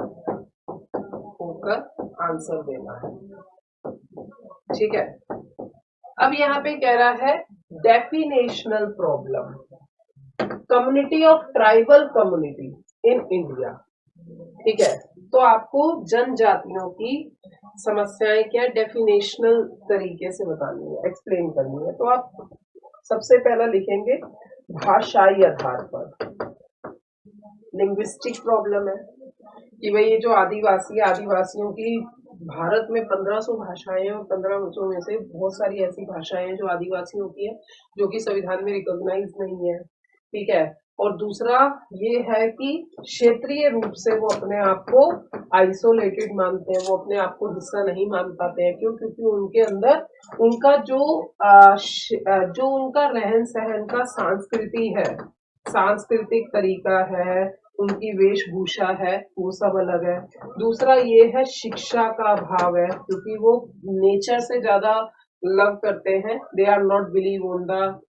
ठीक है? अब यहाँ पे कह रहा है definitional problem community of tribal community in India, ठीक है? तो आपको जनजातियों की समस्याएं क्या डेफिनेशनल तरीके से बतानी है, एक्सप्लेन करनी है। तो आप सबसे पहला लिखेंगे भाषाई आधार पर, लिंग्विस्टिक प्रॉब्लम है कि भाई ये जो आदिवासियों की भारत में 1500 भाषाएं हैं, और 1500 में से बहुत सारी ऐसी भाषाएं हैं जो आदिवासियों की है, जो कि संविधान में रिकॉग्नाइज नहीं है, ठीक है? और दूसरा ये है कि क्षेत्रीय रूप से वो अपने आप को आइसोलेटेड मानते हैं, वो अपने आप को हिस्सा नहीं मान पाते हैं। क्यों? क्योंकि उनके अंदर उनका जो उनका रहन सहन का सांस्कृतिक तरीका है, उनकी वेशभूषा है, वो सब अलग है। दूसरा ये है शिक्षा का अभाव है, क्योंकि वो नेचर से ज्यादा लव करते हैं, they are not believe on the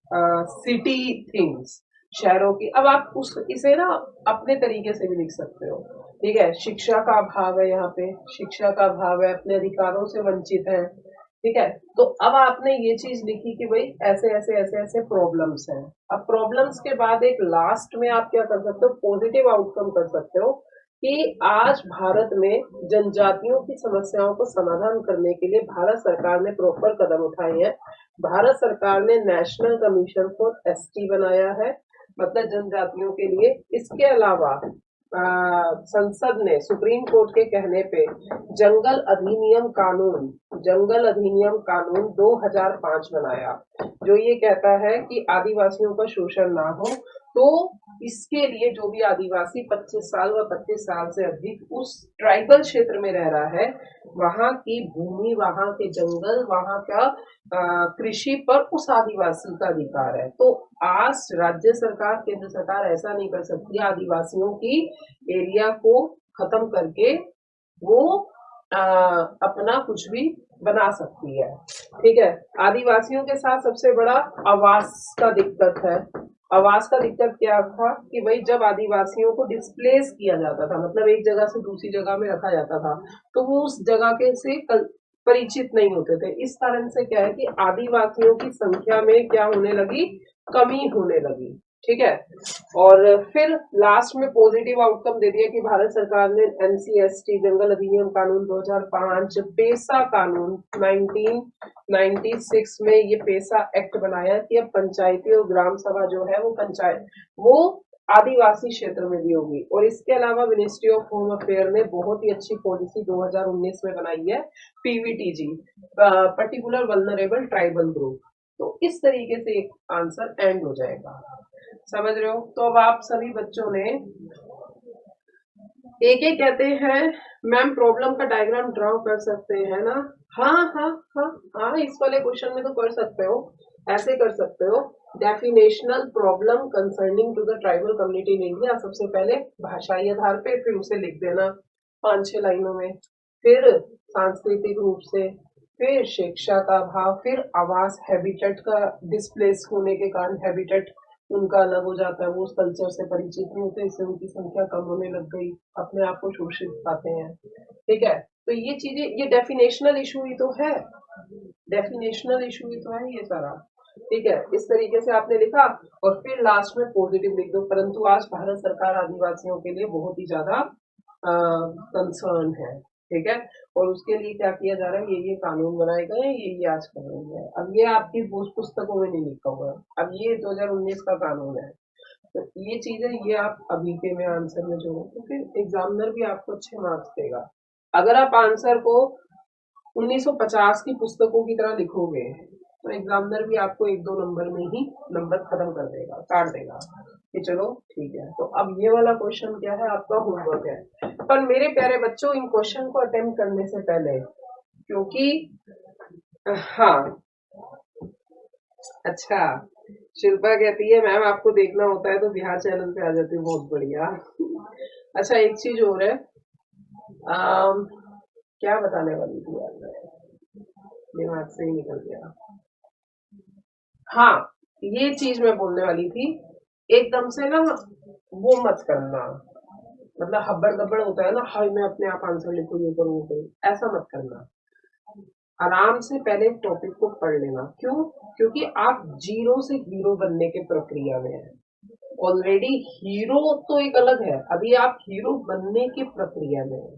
city things, शहरों की। अब आप इसे ना अपने तरीके से भी लिख सकते हो। ठीक है, शिक्षा का अभाव है, यहाँ पे शिक्षा का अभाव है, अपने अधिकारों से वंचित है। ठीक है, तो अब आपने ये चीज लिखी कि भाई ऐसे ऐसे ऐसे ऐसे प्रॉब्लम्स हैं। अब प्रॉब्लम्स के बाद एक लास्ट में आप क्या कर सकते हो, पॉजिटिव आउटकम कर सकते हो कि आज भारत में जनजातियों की समस्याओं को समाधान करने के लिए भारत सरकार ने प्रॉपर कदम उठाए हैं। भारत सरकार ने नेशनल कमीशन फॉर एसटी बनाया है, मतलब जनजातियों के लिए। इसके अलावा संसद ने सुप्रीम कोर्ट के कहने पे जंगल अधिनियम कानून 2005 बनाया, जो ये कहता है कि आदिवासियों का शोषण ना हो। तो इसके लिए जो भी आदिवासी 25 साल व 25 साल से अधिक उस ट्राइबल क्षेत्र में रह रहा है, वहां की भूमि, वहां के जंगल, वहां का कृषि पर उस आदिवासी का अधिकार है। तो आज राज्य सरकार, केंद्र सरकार ऐसा नहीं कर सकती आदिवासियों की एरिया को खत्म करके वो अपना कुछ भी बना सकती है। ठीक है, आदिवासियों के साथ सबसे बड़ा आवास का दिक्कत है। आवास का दिक्कत क्या था कि भाई जब आदिवासियों को डिस्प्लेस किया जाता था, मतलब एक जगह से दूसरी जगह में रखा जाता था, तो वो उस जगह के से परिचित नहीं होते थे। इस कारण से क्या है कि आदिवासियों की संख्या में क्या होने लगी, कमी होने लगी। ठीक है, और फिर लास्ट में पॉजिटिव आउटकम दे दिया कि भारत सरकार ने एनसीएसटी जंगल अधिनियम कानून 2005, पेसा कानून 1996 में ये पेसा एक्ट बनाया कि अब पंचायती और ग्राम सभा जो है वो आदिवासी क्षेत्र में भी होगी। और इसके अलावा मिनिस्ट्री ऑफ होम अफेयर ने बहुत ही अच्छी पॉलिसी 2019 में बनाई है, PVTG, particular vulnerable tribal group. तो इस तरीके से एक आंसर एंड हो जाएगा, समझ रहे हो। तो अब आप सभी बच्चों ने एक एक कहते हैं मैम प्रॉब्लम का डायग्राम ड्रॉ कर सकते हैं ना। हाँ हाँ हाँ हाँ, इस वाले क्वेश्चन में तो कर सकते हो, ऐसे कर सकते हो। Definitional problem concerning to the tribal community in India, सबसे पहले भाषाई आधार पे, फिर उसे लिख देना 5-6 लाइनों में, फिर सांस्कृतिक रूप से, फिर शिक्षा का अभाव, फिर आवास, हैबिटेट का डिस्प्लेस होने के कारण हैबिटेट उनका अलग हो जाता है, वो उस कल्चर से परिचित नहीं होते, इससे उनकी संख्या कम होने लग गई, अपने आप को शोषित पाते हैं। ठीक है, तो ये चीजें, ये डेफिनेशनल इशू ही तो है, डेफिनेशनल इशू ही तो है ये सारा। ठीक है, इस तरीके से आपने लिखा और फिर लास्ट में पॉजिटिव लिख दो। परंतु आज भारत सरकार आदिवासियों के लिए बहुत ही ज्यादा कंसर्न है। ठीक है, और उसके लिए क्या किया जा रहा है, ये कानून बनाए गए हैं, ये आज कर रही है। अब ये आपकी पुस्तकों में नहीं लिखा हुआ है, अब ये 2019 का कानून है। तो ये चीजें ये आप अभी के में आंसर में जोड़ो, तो फिर एग्जामिनर भी आपको अच्छे मार्क्स देगा। अगर आप आंसर को 1950 की पुस्तकों की तरह लिखोगे तो एग्जामिनर भी आपको 1-2 नंबर में ही नंबर खत्म कर देगा, काट देगा कि चलो ठीक है। तो अब ये वाला क्वेश्चन क्या है, आपका होमवर्क है। पर मेरे प्यारे बच्चों, इन क्वेश्चन को अटेम्प्ट करने से पहले, क्योंकि हाँ, अच्छा, शिल्पा कहती है मैम आपको देखना होता है तो बिहार चैनल पे आ जाती है, बहुत बढ़िया। अच्छा, एक चीज और है, क्या बताने वाली थी यार, मैं दिमाग से ही निकल गया। हाँ, ये चीज मैं बोलने वाली थी, एकदम से ना वो मत करना, मतलब हब्बड़ गब्बड़ होता है ना, हाय मैं अपने आप आंसर लिखूं, ये करूँ वो करूँ, ऐसा मत करना। आराम से पहले टॉपिक को पढ़ लेना। क्यों? क्योंकि आप जीरो से हीरो बनने के प्रक्रिया में है। ऑलरेडी हीरो तो एक अलग है, अभी आप हीरो बनने की प्रक्रिया में है,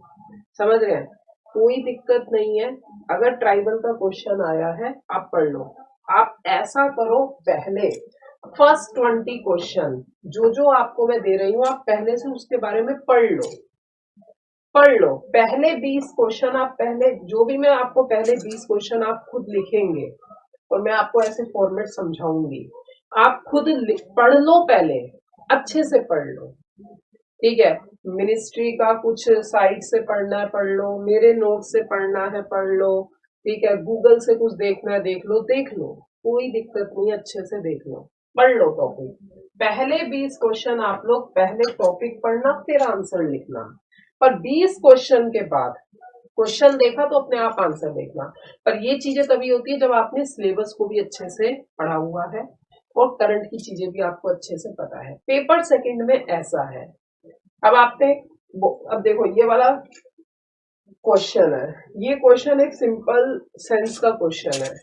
समझ रहे हैं। कोई दिक्कत नहीं है, अगर ट्राइबल का क्वेश्चन आया है आप पढ़ लो। आप ऐसा करो, पहले फर्स्ट 20 क्वेश्चन जो जो आपको मैं दे रही हूँ, आप पहले से उसके बारे में पढ़ लो। पहले 20 क्वेश्चन आप पहले, जो भी मैं आपको पहले 20 क्वेश्चन आप खुद लिखेंगे और मैं आपको ऐसे फॉर्मेट समझाऊंगी, आप खुद पढ़ लो, पहले अच्छे से पढ़ लो। ठीक है, मिनिस्ट्री का कुछ साइट से पढ़ना है पढ़ लो, मेरे नोट से पढ़ना है पढ़ लो, ठीक है, गूगल से कुछ देखना है देख लो, कोई दिक्कत नहीं, अच्छे से देख लो, पढ़ लो टॉपिक। पहले 20 क्वेश्चन आप लोग पहले टॉपिक पढ़ना, फिर आंसर लिखना। पर 20 क्वेश्चन के बाद क्वेश्चन देखा तो अपने आप आंसर देखना। पर ये चीजें तभी होती है जब आपने सिलेबस को भी अच्छे से पढ़ा हुआ है और करंट की चीजें भी आपको अच्छे से पता है। पेपर सेकंड में ऐसा है, अब आपने अब देखो ये वाला क्वेश्चन है, ये क्वेश्चन एक सिंपल सेंस का क्वेश्चन है,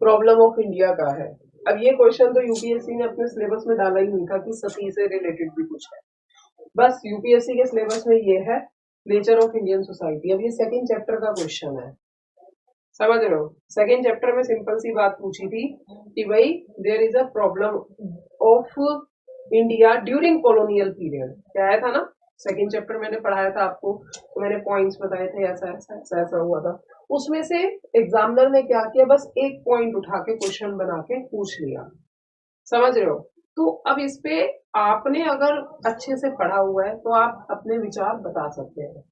प्रॉब्लम ऑफ इंडिया का है। अब ये क्वेश्चन तो यूपीएससी ने अपने सिलेबस में डाला ही नहीं था कि सती से रिलेटेड भी कुछ है, बस यूपीएससी के सिलेबस में ये है नेचर ऑफ इंडियन सोसाइटी। अब ये सेकंड चैप्टर का क्वेश्चन है, समझ रहे हो। सेकंड चैप्टर में सिंपल सी बात पूछी थी कि भाई there is a problem of India during colonial period, क्या आया था ना, सेकंड चैप्टर मैंने पढ़ाया था आपको, तो मैंने पॉइंट्स बताए थे, ऐसा ऐसा ऐसा ऐसा हुआ था। उसमें से एग्जामिनर ने क्या किया, बस एक पॉइंट उठा के क्वेश्चन बना के पूछ लिया, समझ रहे हो। तो अब इस पे आपने अगर अच्छे से पढ़ा हुआ है तो आप अपने विचार बता सकते हैं।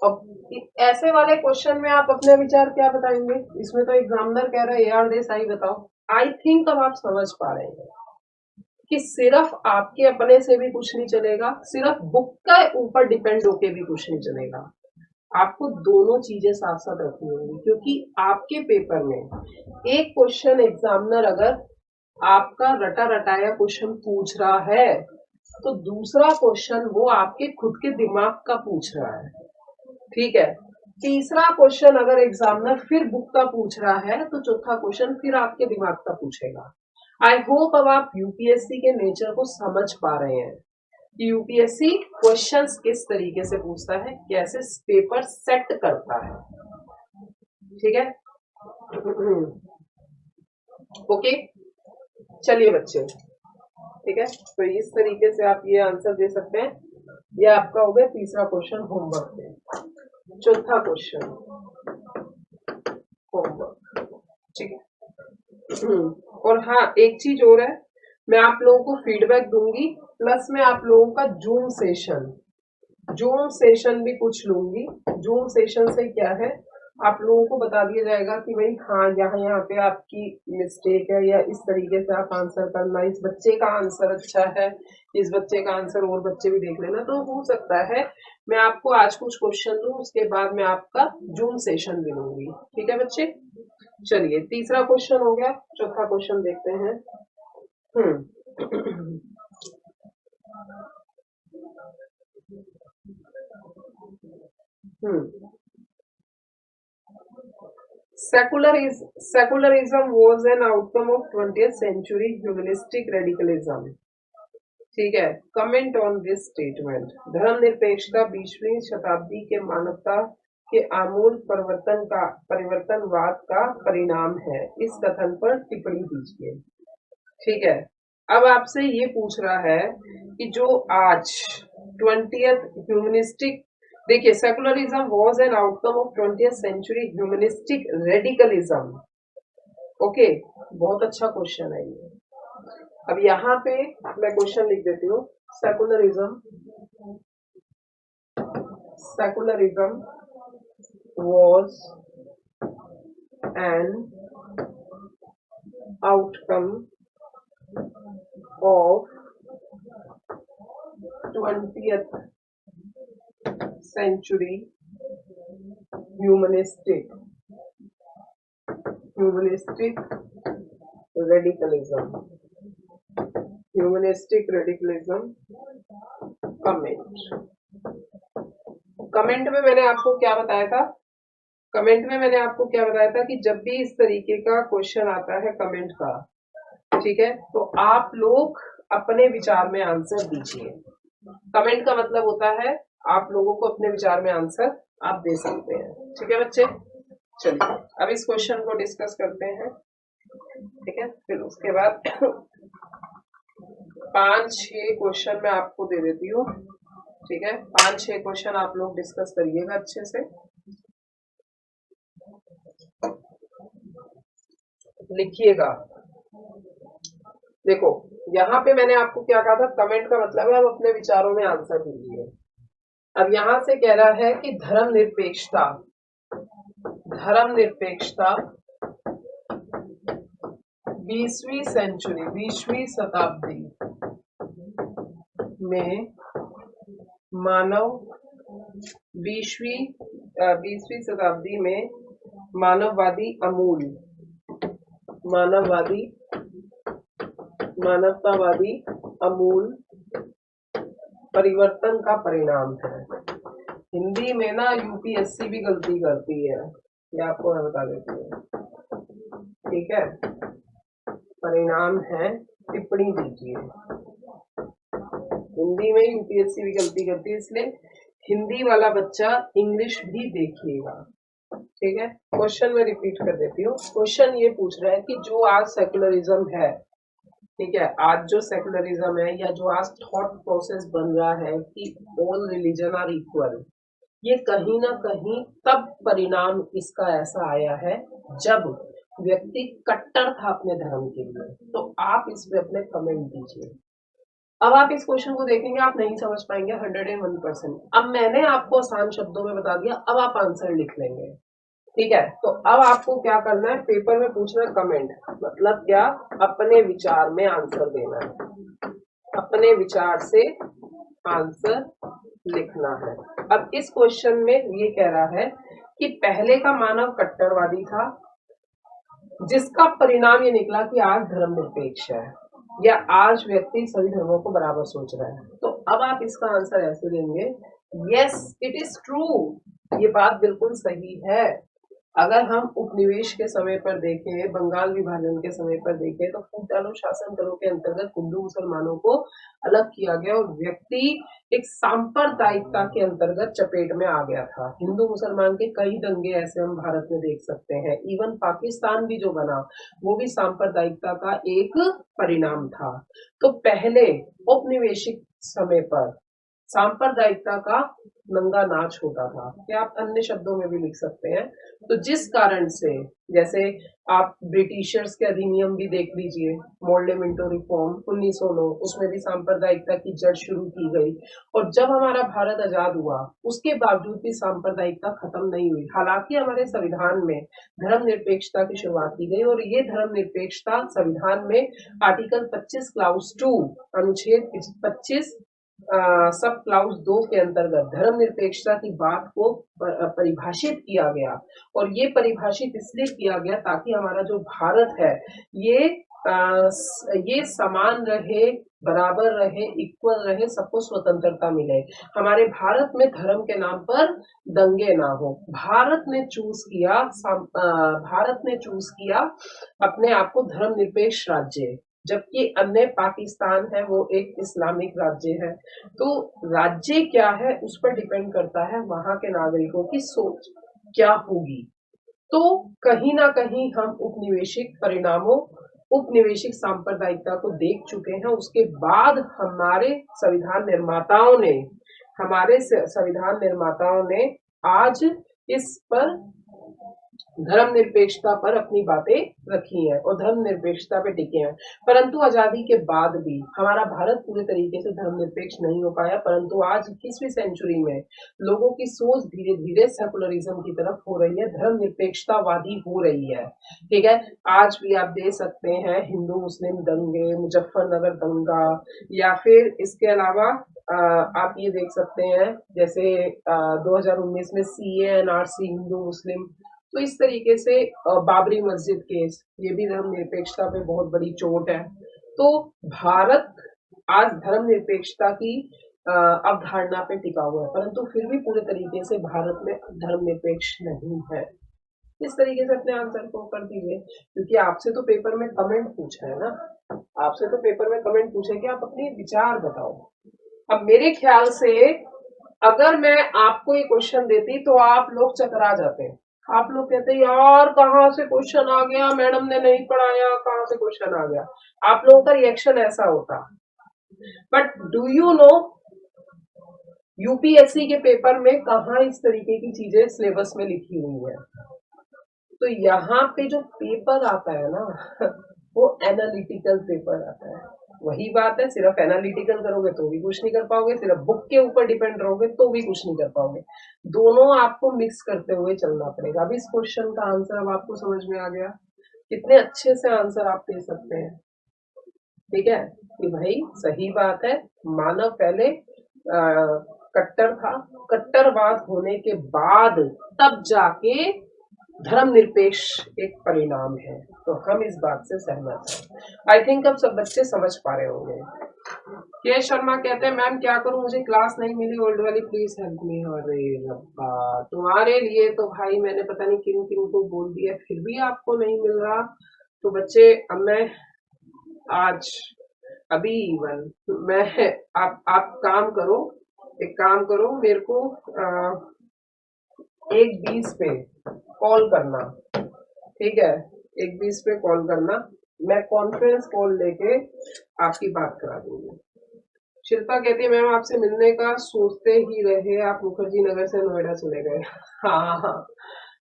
अब ऐसे वाले क्वेश्चन में आप अपने विचार क्या बताएंगे, इसमें तो एग्जामिनर कह रहा है यार दे सही बताओ। आई थिंक अब आप समझ पा रहे हैं कि सिर्फ आपके अपने से भी कुछ नहीं चलेगा, सिर्फ बुक का ऊपर डिपेंड होके भी कुछ नहीं चलेगा, आपको दोनों चीजें साथ साथ रखनी होंगी, क्योंकि आपके पेपर में एक क्वेश्चन एग्जामिनर अगर आपका रटा रटाया क्वेश्चन पूछ रहा है तो दूसरा क्वेश्चन वो आपके खुद के दिमाग का पूछ रहा है, ठीक है। तीसरा क्वेश्चन अगर एग्जामिनर फिर बुक का पूछ रहा है तो चौथा क्वेश्चन फिर आपके दिमाग का पूछेगा। आई होप अब आप यूपीएससी के नेचर को समझ पा रहे हैं कि यूपीएससी क्वेश्चंस किस तरीके से पूछता है, कैसे पेपर सेट करता है, ठीक है। ओके चलिए बच्चे, ठीक है, तो इस तरीके से आप ये आंसर दे सकते हैं। ये आपका हो गया तीसरा क्वेश्चन होमवर्क में। चौथा क्वेश्चन होमवर्क, ठीक है। और हाँ एक चीज और है, मैं आप लोगों को फीडबैक दूंगी, प्लस में आप लोगों का जूम सेशन भी कुछ लूंगी। जूम सेशन से क्या है, आप लोगों को बता दिया जाएगा कि भाई हाँ यहाँ पे आपकी मिस्टेक है, या इस तरीके से आप आंसर करना, इस बच्चे का आंसर अच्छा है, इस बच्चे का आंसर और बच्चे भी देख लेना। तो हो सकता है मैं आपको आज कुछ क्वेश्चन दूं, उसके बाद मैं आपका जूम सेशन भी लूंगी, ठीक है बच्चे। चलिए तीसरा क्वेश्चन हो गया, चौथा क्वेश्चन देखते हैं। Secularism was an outcome of 20th century humanistic radicalism, ठीक है। कमेंट ऑन दिस स्टेटमेंट, धर्मनिरपेक्षता 20वीं शताब्दी के मानवता के आमूल परिवर्तनवाद का परिणाम है, इस कथन पर टिप्पणी दीजिए, ठीक है। अब आपसे ये पूछ रहा है कि जो आज 20th ह्यूमनिस्टिक, देखिए secularism was an outcome of 20th century humanistic radicalism, okay, बहुत अच्छा क्वेश्चन है ये। अब यहाँ पे मैं क्वेश्चन लिख देती हूँ, secularism was an outcome of 20th century humanistic radicalism, comment में मैंने आपको क्या बताया था, कमेंट में मैंने आपको क्या बताया था कि जब भी इस तरीके का क्वेश्चन आता है कमेंट का, ठीक है, तो आप लोग अपने विचार में आंसर दीजिए। कमेंट का मतलब होता है आप लोगों को अपने विचार में आंसर आप दे सकते हैं, ठीक है बच्चे। चलिए अब इस क्वेश्चन को डिस्कस करते हैं, ठीक है, फिर उसके बाद 5-6 क्वेश्चन मैं आपको दे देती हूँ, ठीक है। 5-6 क्वेश्चन आप लोग डिस्कस करिएगा अच्छे से, लिखिएगा। देखो यहाँ पे मैंने आपको क्या कहा था, कमेंट का मतलब है आप अपने विचारों में आंसर दीजिए। अब यहां से कह रहा है कि धर्मनिरपेक्षता 20वीं शताब्दी में मानव 20वीं शताब्दी में मानवतावादी अमूल परिवर्तन का परिणाम है। हिंदी में ना यूपीएससी भी गलती करती है, ये आपको मैं बता देती हूँ, ठीक है। परिणाम है, टिप्पणी दीजिए। हिंदी में यूपीएससी भी गलती करती है, इसलिए हिंदी वाला बच्चा इंग्लिश भी देखिएगा, ठीक है। क्वेश्चन में रिपीट कर देती हूँ। क्वेश्चन ये पूछ रहा है कि जो आज सेकुलरिज्म है, ठीक है, आज जो सेकुलरिज्म है या जो आज थॉट प्रोसेस बन रहा है कि ऑल रिलीजन आर इक्वल, ये कहीं ना कहीं तब परिणाम इसका ऐसा आया है जब व्यक्ति कट्टर था अपने धर्म के लिए। तो आप इस पे अपने कमेंट दीजिए। अब आप इस क्वेश्चन को देखेंगे, आप नहीं समझ पाएंगे 101%। अब मैंने आपको आसान शब्दों में बता दिया, अब आप आंसर लिख लेंगे, ठीक है। तो अब आपको क्या करना है, पेपर में पूछना है कमेंट, मतलब क्या, अपने विचार में आंसर देना है, अपने विचार से आंसर लिखना है। अब इस क्वेश्चन में ये कह रहा है कि पहले का मानव कट्टरवादी था, जिसका परिणाम ये निकला कि आज धर्मनिरपेक्ष है, या आज व्यक्ति सभी धर्मों को बराबर सोच रहा है। तो अब आप इसका आंसर ऐसे देंगे, यस इट इज ट्रू, ये बात बिल्कुल सही है। अगर हम उपनिवेश के समय पर देखें, बंगाल विभाजन के समय पर देखें, तो फूटालू शासन दलों के अंतर्गत हिंदू मुसलमानों को अलग किया गया और व्यक्ति एक सांप्रदायिकता के अंतर्गत चपेट में आ गया था। हिंदू मुसलमान के कई दंगे ऐसे हम भारत में देख सकते हैं। इवन पाकिस्तान भी जो बना वो भी सांप्रदायिकता का एक परिणाम था। तो पहले औपनिवेशिक समय पर सांप्रदायिकता का नंगा नाच होता था, क्या आप अन्य शब्दों में भी लिख सकते हैं। तो जिस कारण से, जैसे आप ब्रिटिशर्स के अधिनियम भी देख लीजिए, मोल्डे मिंटो रिफॉर्म 1909, उसमें भी सांप्रदायिकता की जड़ शुरू की गई। और जब हमारा भारत आजाद हुआ उसके बावजूद भी सांप्रदायिकता खत्म नहीं हुई। हालांकि हमारे संविधान में धर्मनिरपेक्षता की शुरुआत की गई और ये धर्मनिरपेक्षता संविधान में आर्टिकल 25 क्लाउज 2 अनुच्छेद 25 सब क्लाउज 2 के अंतर्गत धर्मनिरपेक्षता की बात को परिभाषित किया गया। और ये परिभाषित इसलिए किया गया ताकि हमारा जो भारत है ये समान रहे, बराबर रहे, इक्वल रहे, सबको स्वतंत्रता मिले। हमारे भारत में धर्म के नाम पर दंगे ना हो। भारत ने चूज किया अपने आप को धर्मनिरपेक्ष राज्य, जबकि अन्य पाकिस्तान है वो एक इस्लामिक राज्य है। तो राज्य क्या है उस पर डिपेंड करता है वहां के नागरिकों की सोच क्या होगी। तो कहीं ना कहीं हम उपनिवेशिक परिणामों, उपनिवेशिक सांप्रदायिकता को देख चुके हैं। उसके बाद हमारे संविधान निर्माताओं ने आज इस पर धर्मनिरपेक्षता पर अपनी बातें रखी हैं और धर्मनिरपेक्षता पे टिके हैं। परंतु आजादी के बाद भी हमारा भारत पूरे तरीके से धर्मनिरपेक्ष नहीं हो पाया। परंतु आज 21वीं सेंचुरी में लोगों की सोच धीरे धीरे सेकुलरिज्म की तरफ हो रही है, धर्मनिरपेक्षतावादी हो रही है, ठीक है। आज भी आप देख सकते हैं हिंदू मुस्लिम दंगे, मुजफ्फरनगर दंगा, या फिर इसके अलावा आप ये देख सकते हैं जैसे 2019 में CAA NRC हिंदू मुस्लिम। तो इस तरीके से बाबरी मस्जिद केस, ये भी धर्मनिरपेक्षता पे बहुत बड़ी चोट है। तो भारत आज धर्मनिरपेक्षता की अवधारणा पे टिका हुआ है, परंतु फिर भी पूरे तरीके से भारत में धर्मनिरपेक्ष नहीं है। इस तरीके से अपने आंसर को कर दीजिए, क्योंकि आपसे तो पेपर में कमेंट पूछा है ना, आपसे तो पेपर में कमेंट पूछे कि आप अपने विचार बताओ। अब मेरे ख्याल से अगर मैं आपको ये क्वेश्चन देती तो आप लोग चकरा जाते हैं। आप लोग कहते यार कहाँ से क्वेश्चन आ गया, मैडम ने नहीं पढ़ाया, कहाँ से क्वेश्चन आ गया। आप लोगों का रिएक्शन ऐसा होता। But do you know UPSC के पेपर में कहाँ इस तरीके की चीजें सिलेबस में लिखी हुई है। तो यहाँ पे जो पेपर आता है ना वो एनालिटिकल पेपर आता है। वही बात है, सिर्फ एनालिटिकल करोगे तो भी कुछ नहीं कर पाओगे, सिर्फ बुक के ऊपर डिपेंड रहोगे तो भी कुछ नहीं कर पाओगे। दोनों आपको मिक्स करते हुए चलना पड़ेगा। अब इस क्वेश्चन का आंसर अब आपको समझ में आ गया, कितने अच्छे से आंसर आप दे सकते हैं, ठीक है। कि भाई सही बात है, मानव पहले कट्टर था, कट्टरवाद होने के बाद तब जाके धर्मनिरपेक्ष एक परिणाम है। तो हम इस बात से सहमत हैं। आई थिंक अब सब बच्चे समझ पा रहे होंगे। के शर्मा कहते हैं मैम क्या करूं, मुझे क्लास नहीं मिली ओल्ड वाली, प्लीज हेल्प मी। अरे रब्बा, तुम्हारे लिए तो भाई मैंने पता नहीं किन किन को बोल दिया, फिर भी आपको नहीं मिल रहा। तो बच्चे अब मैं आज अभी इवन मैं आप काम करो, एक काम करो, मेरे को 1:20 पे कॉल करना, ठीक है? 1:20 पे कॉल करना, मैं कॉन्फ्रेंस कॉल लेके आपकी बात करा दूंगी। शिल्पा कहती है मैम आपसे मिलने का सोचते ही रहे, आप मुखर्जी नगर से नोएडा चले गए। हाँ हाँ,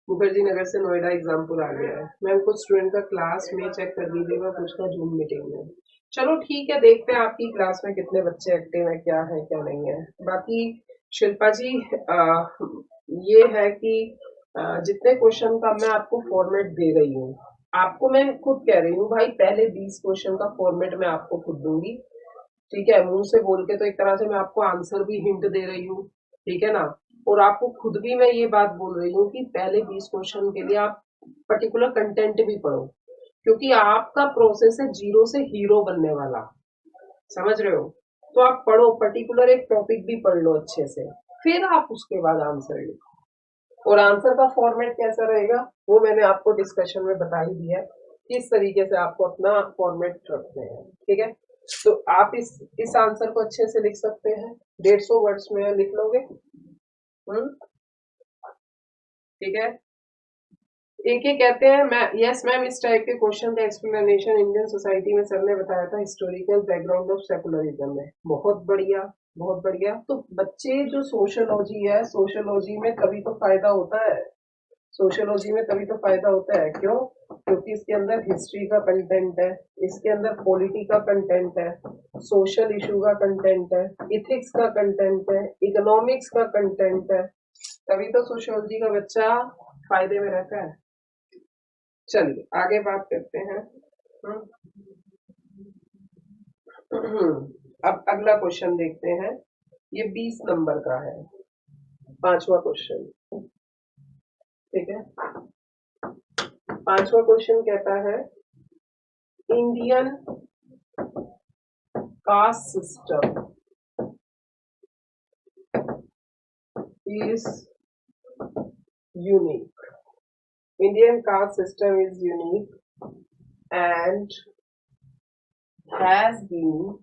मुखर्जी नगर से नोएडा एग्जाम्पल आ गया है। मैम कुछ स्टूडेंट का क्लास में चेक कर दीजिएगा, पूछना जूम मीटिंग में। चलो ठीक है, देखते हैं आपकी क्लास में कितने बच्चे एक्टिव है, क्या है क्या नहीं है। बाकी शिल्पा जी ये है कि जितने क्वेश्चन का मैं आपको फॉर्मेट दे रही हूँ, आपको मैं खुद कह रही हूँ भाई, पहले 20 क्वेश्चन का फॉर्मेट मैं आपको खुद दूंगी, ठीक है? मुंह से बोल के तो एक तरह से मैं आपको आंसर भी हिंट दे रही हूँ, ठीक है ना? और आपको खुद भी मैं ये बात बोल रही हूँ कि पहले 20 क्वेश्चन के लिए आप पर्टिकुलर कंटेंट भी पढ़ो, क्योंकि आपका प्रोसेस है जीरो से हीरो बनने वाला, समझ रहे हो? तो आप पढ़ो, पर्टिकुलर एक टॉपिक भी पढ़ लो अच्छे से, फिर आप उसके बाद आंसर लिखो। और आंसर का फॉर्मेट कैसा रहेगा वो मैंने आपको डिस्कशन में बता ही दिया है, किस तरीके से आपको अपना फॉर्मेट रखते हैं, ठीक है? तो आप इस आंसर को अच्छे से लिख सकते हैं, 150 वर्ड्स में लिख लोगे, ठीक है? एक ही कहते हैं मैं, यस मैम इस टाइप के क्वेश्चन का एक्सप्लेनेशन इंडियन सोसाइटी में सर ने बताया था, हिस्टोरिकल बैकग्राउंड ऑफ सेकुलरिज्म में। बहुत बढ़िया, बहुत बढ़िया। तो बच्चे जो सोशियोलॉजी है, सोशियोलॉजी में कभी तो फायदा होता है, सोशियोलॉजी में तभी तो फायदा होता है, क्यों? क्योंकि इसके अंदर हिस्ट्री का कंटेंट है, इसके अंदर पॉलिटी का कंटेंट है, सोशल इशू का कंटेंट है, इथिक्स का कंटेंट है, इकोनॉमिक्स का कंटेंट है, तभी तो सोशियोलॉजी का बच्चा फायदे में रहता है। चलिए आगे बात करते हैं। हम्म, अब अगला क्वेश्चन देखते हैं, ये 20 नंबर का है, 5वां क्वेश्चन, ठीक है? 5वां क्वेश्चन कहता है Indian caste system is unique. Indian caste system is unique and has been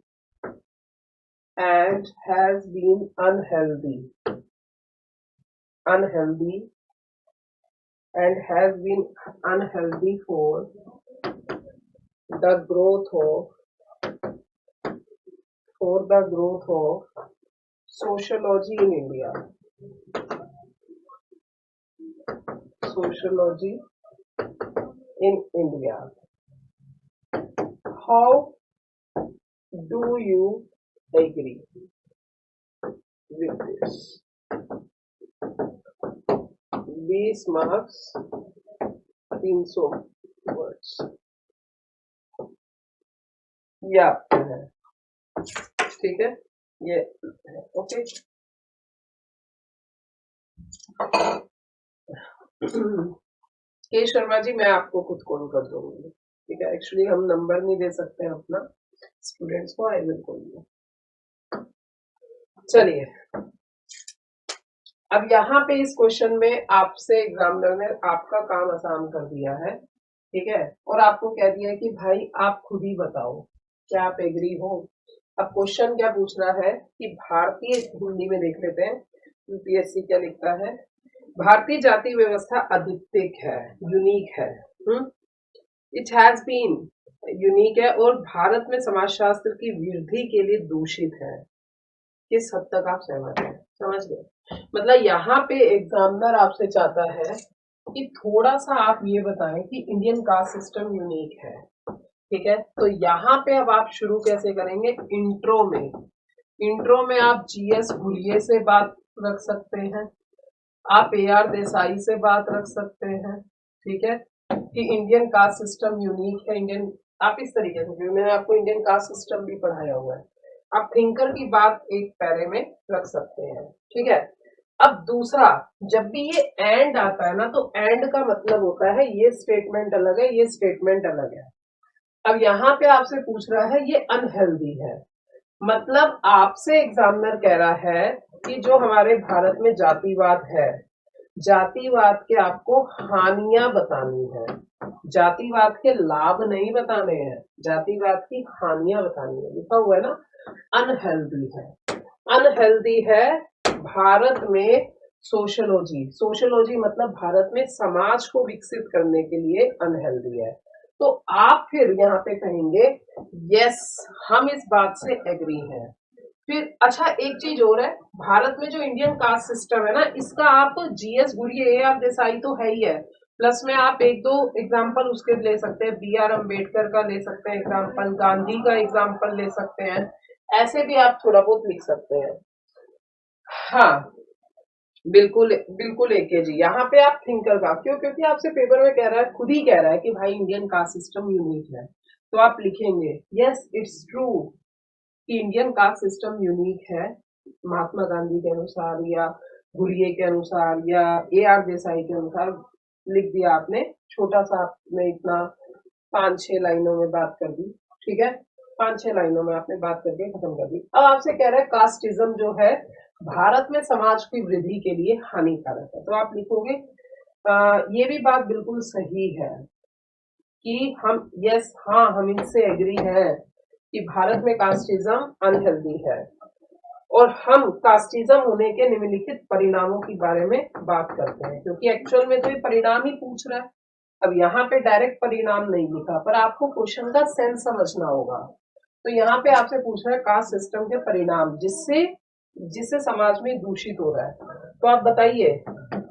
unhealthy and has been unhealthy for the growth of sociology in India. Sociology in India. How do you agree with this? 20 marks, 300 words. ये आपका है, ठीक है? ये okay. के शर्मा जी मैं आपको खुद कॉल कर दूंगी, ठीक है? एक्चुअली हम नंबर नहीं दे सकते हैं अपना स्टूडेंट्स को, आई विल कॉल यू। चलिए अब यहाँ पे इस क्वेश्चन में आपसे एग्जामिनर ने आपका काम आसान कर दिया है, ठीक है? और आपको कह दिया है कि भाई आप खुद ही बताओ क्या आप एग्री हो। अब क्वेश्चन क्या पूछ रहा है कि भारतीय, हिंदी में देख लेते हैं यूपीएससी क्या लिखता है। भारतीय जाति व्यवस्था अद्वितीय है, यूनिक है, इट हैज बीन यूनिक है, और भारत में समाजशास्त्र की वृद्धि के लिए दूषित है। किस हद तक आप सहमत हैं? समझ गए? मतलब यहाँ पे एग्जामिनर आपसे चाहता है कि थोड़ा सा आप ये बताएं कि इंडियन कास्ट सिस्टम यूनिक है, ठीक है? तो यहाँ पे अब आप शुरू कैसे करेंगे? इंट्रो में आप जीएस भुरिये से बात रख सकते हैं, आप AR देसाई से बात रख सकते हैं, ठीक है? कि इंडियन कास्ट सिस्टम यूनिक है, इंडियन, आप इस तरीके से, मैंने आपको इंडियन कास्ट सिस्टम भी पढ़ाया हुआ है, आप थिंकर की बात एक पैरे में रख सकते हैं, ठीक है? अब दूसरा, जब भी ये एंड आता है ना, तो एंड का मतलब होता है ये स्टेटमेंट अलग है, ये स्टेटमेंट अलग है। अब यहाँ पे आपसे पूछ रहा है ये अनहेल्दी है, मतलब आपसे एग्जामिनर कह रहा है कि जो हमारे भारत में जातिवाद है, जातिवाद के आपको हानियां बतानी है, जातिवाद के लाभ नहीं बताने हैं, जातिवाद की हानियां बतानी है। लिखा हुआ है ना, अनहेल्दी है, अनहेल्दी है भारत में। सोशोलॉजी, सोशोलॉजी मतलब भारत में समाज को विकसित करने के लिए अनहेल्दी है। तो आप फिर यहाँ पे कहेंगे यस, हम इस बात से एग्री हैं। फिर अच्छा एक चीज और है, भारत में जो इंडियन कास्ट सिस्टम है ना, इसका आप जीएस गुरिये, ए आर देसाई तो है ही है, प्लस में आप एक दो एग्जाम्पल उसके ले सकते हैं, बी आर अम्बेडकर का ले सकते हैं एग्जाम्पल, गांधी का एग्जाम्पल ले सकते हैं, ऐसे भी आप थोड़ा बहुत लिख सकते हैं। हाँ, बिल्कुल बिल्कुल एके जी, यहाँ पे आप थिंकर का क्यों, क्योंकि आपसे पेपर में कह रहा है, खुद ही कह रहा है कि भाई इंडियन कास्ट सिस्टम यूनिक है, तो आप लिखेंगे यस इट्स ट्रू कि इंडियन कास्ट सिस्टम यूनिक है, महात्मा गांधी के अनुसार या गुरिये के अनुसार या ए आर देसाई के अनुसार। लिख दिया आपने, छोटा सा आपने इतना 5-6 लाइनों में बात कर दी, ठीक है, 5-6 लाइनों में आपने बात करके खत्म कर दी। अब आपसे कह रहा है कास्टिज्म जो है भारत में समाज की वृद्धि के लिए हानिकारक है, तो आप लिखोगे ये भी बात बिल्कुल सही है कि हम यस, हाँ हम इनसे एग्री हैं कि भारत में कास्टिज्म अनहेल्दी है, और हम कास्टिज्म होने के निम्नलिखित परिणामों के बारे में बात करते हैं, क्योंकि एक्चुअल में तो ये परिणाम ही पूछ रहा है। अब यहाँ पे डायरेक्ट परिणाम नहीं लिखा, पर आपको क्वेश्चन का सेंस समझना होगा। तो यहाँ पे आपसे पूछ रहा है कास्ट सिस्टम के परिणाम, जिससे जिससे समाज में दूषित हो रहा है, तो आप बताइए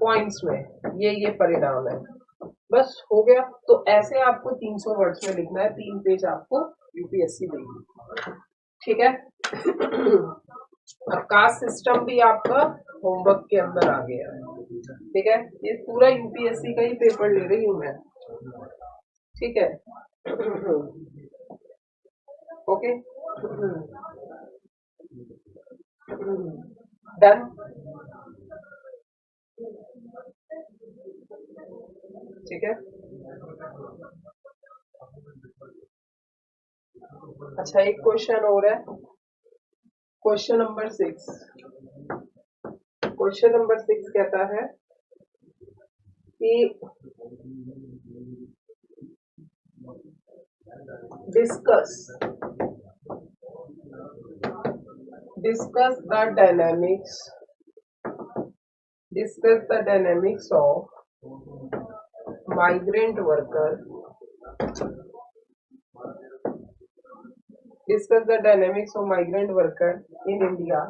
पॉइंट्स में ये परिणाम है, बस हो गया। तो ऐसे आपको 300 वर्ड्स में लिखना है, 3 पेज आपको यूपीएससी देगी, ठीक है। अब कास्ट सिस्टम भी आपका होमवर्क के अंदर आ गया है, ठीक है, ये पूरा यूपीएससी का ही पेपर ले रही हूँ मैं, ठीक है। ओके, डन, ठीक है। अच्छा एक क्वेश्चन और है, क्वेश्चन नंबर 6, क्वेश्चन नंबर 6 कहता है कि discuss discuss the dynamics of migrant worker, discuss the dynamics of migrant worker in India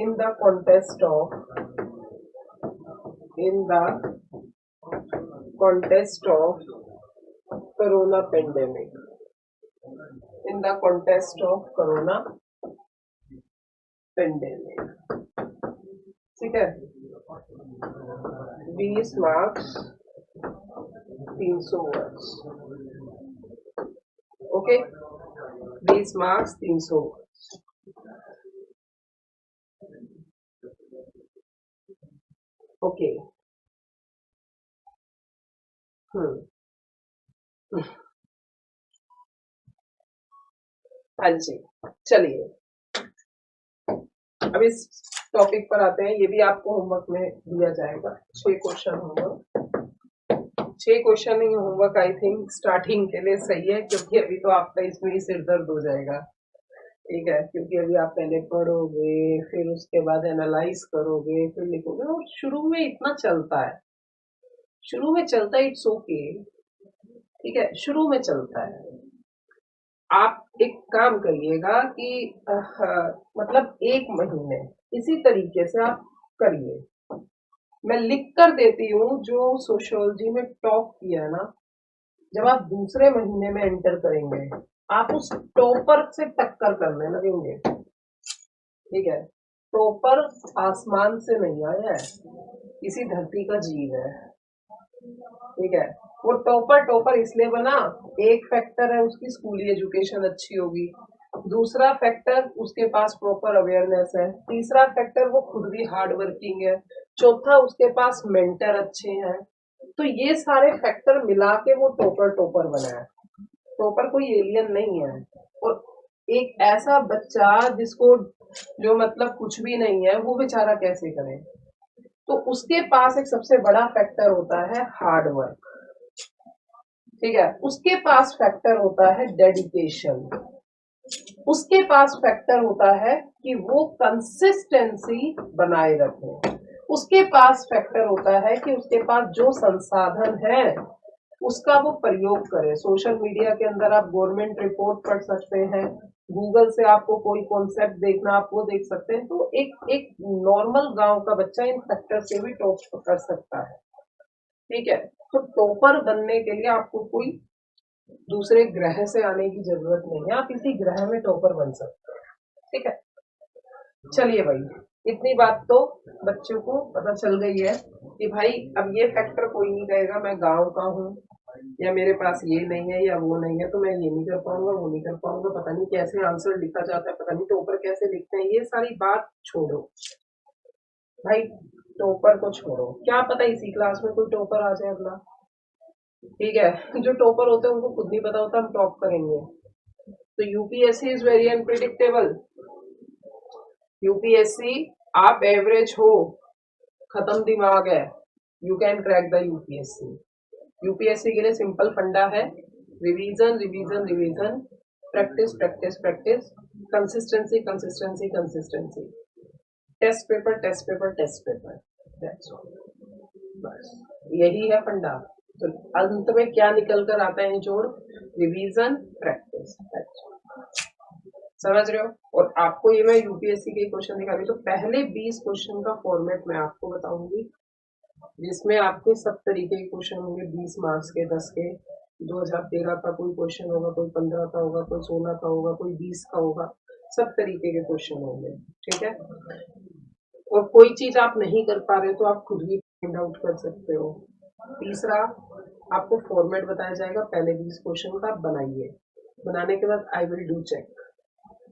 in the context of corona pandemic, in the context of corona pandemic, ठीक है। 20 marks 300 words, okay, 20 marks 300 words, okay. हाँ जी, चलिए अब इस topic पर आते हैं, ये भी आपको होमवर्क में दिया जाएगा, 6 question homework, 6 question he homework I think starting के लिए सही है, क्योंकि अभी तो आपका इसमें ही सिर दर्द हो जाएगा, ठीक है, क्योंकि अभी आप पहले पढ़ोगे, फिर उसके बाद एनालाइज करोगे, फिर लिखोगे, और शुरू में इतना चलता है, शुरू में चलता है, इट्स ओके, ठीक है, शुरू में चलता है। आप एक काम करिएगा कि मतलब 1 महीने इसी तरीके से आप करिए, मैं लिख कर देती हूँ जो सोशियोलॉजी में टॉप किया है ना, जब आप दूसरे महीने में एंटर करेंगे, आप उस टॉपर से टक्कर करने लगेंगे, ठीक है। टॉपर आसमान से नहीं आया है, किसी धरती का जीव है, ठीक है। वो टॉपर टॉपर इसलिए बना, एक फैक्टर है उसकी स्कूली एजुकेशन अच्छी होगी, दूसरा फैक्टर उसके पास प्रॉपर अवेयरनेस है, तीसरा फैक्टर वो खुद भी हार्ड वर्किंग है, चौथा उसके पास मेंटर अच्छे हैं, तो ये सारे फैक्टर मिला के वो टॉपर टॉपर बना है, टॉपर कोई एलियन नहीं है। और एक ऐसा बच्चा जिसको जो मतलब कुछ भी नहीं है वो बेचारा कैसे करे? तो उसके पास एक सबसे बड़ा फैक्टर होता है हार्ड वर्क, ठीक है। उसके पास फैक्टर होता है डेडिकेशन, उसके पास फैक्टर होता है कि वो कंसिस्टेंसी बनाए रखे, उसके पास फैक्टर होता है कि उसके पास जो संसाधन है उसका वो प्रयोग करे। सोशल मीडिया के अंदर आप गवर्नमेंट रिपोर्ट पढ़ सकते हैं, गूगल से आपको कोई कॉन्सेप्ट देखना आप वो देख सकते हैं। तो एक नॉर्मल गांव का बच्चा इन फैक्टर से भी टॉप कर सकता है, ठीक है। तो टॉपर बनने के लिए आपको कोई दूसरे ग्रह से आने की जरूरत नहीं है, आप इसी ग्रह में टॉपर बन सकते हैं, ठीक है। चलिए भाई, इतनी बात तो बच्चों को पता चल गई है कि भाई अब ये फैक्टर कोई नहीं कहेगा मैं गांव का हूँ या मेरे पास ये नहीं है या वो नहीं है तो मैं ये नहीं कर पाऊंगा वो नहीं कर पाऊंगा, पता नहीं कैसे आंसर लिखा जाता है, पता नहीं टॉपर कैसे लिखते हैं, ये सारी बात छोड़ो भाई, टॉपर को छोड़ो। क्या पता इसी क्लास में कोई टॉपर आ जाए अगला, ठीक है। जो टॉपर होते हैं उनको खुद नहीं पता होता हम टॉप करेंगे। तो UPSC is very unpredictable. UPSC आप एवरेज हो, खत्म दिमाग है, you can crack the UPSC. UPSC के लिए सिंपल फंडा है, revision revision revision, practice practice practice, consistency consistency consistency, test paper test paper test paper, that's all, बस यही है फंडा। तो अंत में क्या निकल कर आता है जोड़, रिवीजन प्रैक्टिस, समझ रहे हो। और आपको ये मैं यूपीएससी के क्वेश्चन दिखा रही हूँ, तो पहले 20 क्वेश्चन का फॉर्मेट मैं आपको बताऊंगी जिसमें आपके सब तरीके के क्वेश्चन होंगे, 20 मार्क्स के, 10 के, 2013 का कोई क्वेश्चन होगा, कोई 15 का होगा, कोई 16 का होगा, कोई 20 का होगा, सब तरीके के क्वेश्चन होंगे, ठीक है। और कोई चीज आप नहीं कर पा रहे हो तो आप खुद ही फाइंड आउट कर सकते हो। तीसरा, आपको फॉर्मेट बताया जाएगा, पहले 20 क्वेश्चन का बनाइए, बनाने के बाद आई विल डू चेक,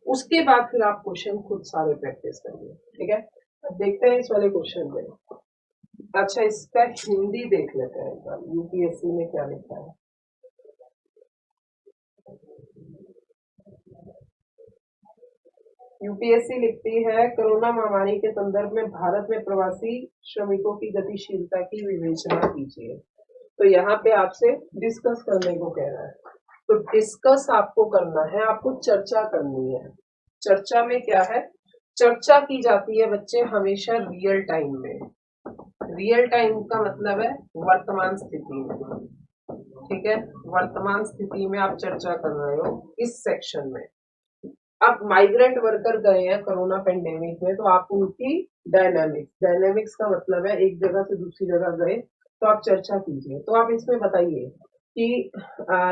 उसके बाद फिर आप क्वेश्चन खुद सारे प्रैक्टिस करिए, ठीक है। अब देखते हैं इस वाले क्वेश्चन में। अच्छा, इसका हिंदी देख लेते हैं एक बार, यूपीएससी में क्या लिखा है। यूपीएससी लिखती है, कोरोना महामारी के संदर्भ में भारत में प्रवासी श्रमिकों की गतिशीलता की विवेचना कीजिए। तो यहाँ पे आपसे डिस्कस करने को कह रहा है, तो डिस्कस आपको करना है, आपको चर्चा करनी है। चर्चा में क्या है, चर्चा की जाती है बच्चे हमेशा रियल टाइम में। रियल टाइम का मतलब है वर्तमान स्थिति में, ठीक है। वर्तमान स्थिति में आप चर्चा कर रहे हो इस सेक्शन में। अब माइग्रेंट वर्कर गए हैं कोरोना पेंडेमिक में, तो आप उनकी डायनेमिक्स का मतलब है एक जगह से दूसरी जगह गए, तो आप चर्चा कीजिए। तो आप इसमें बताइए कि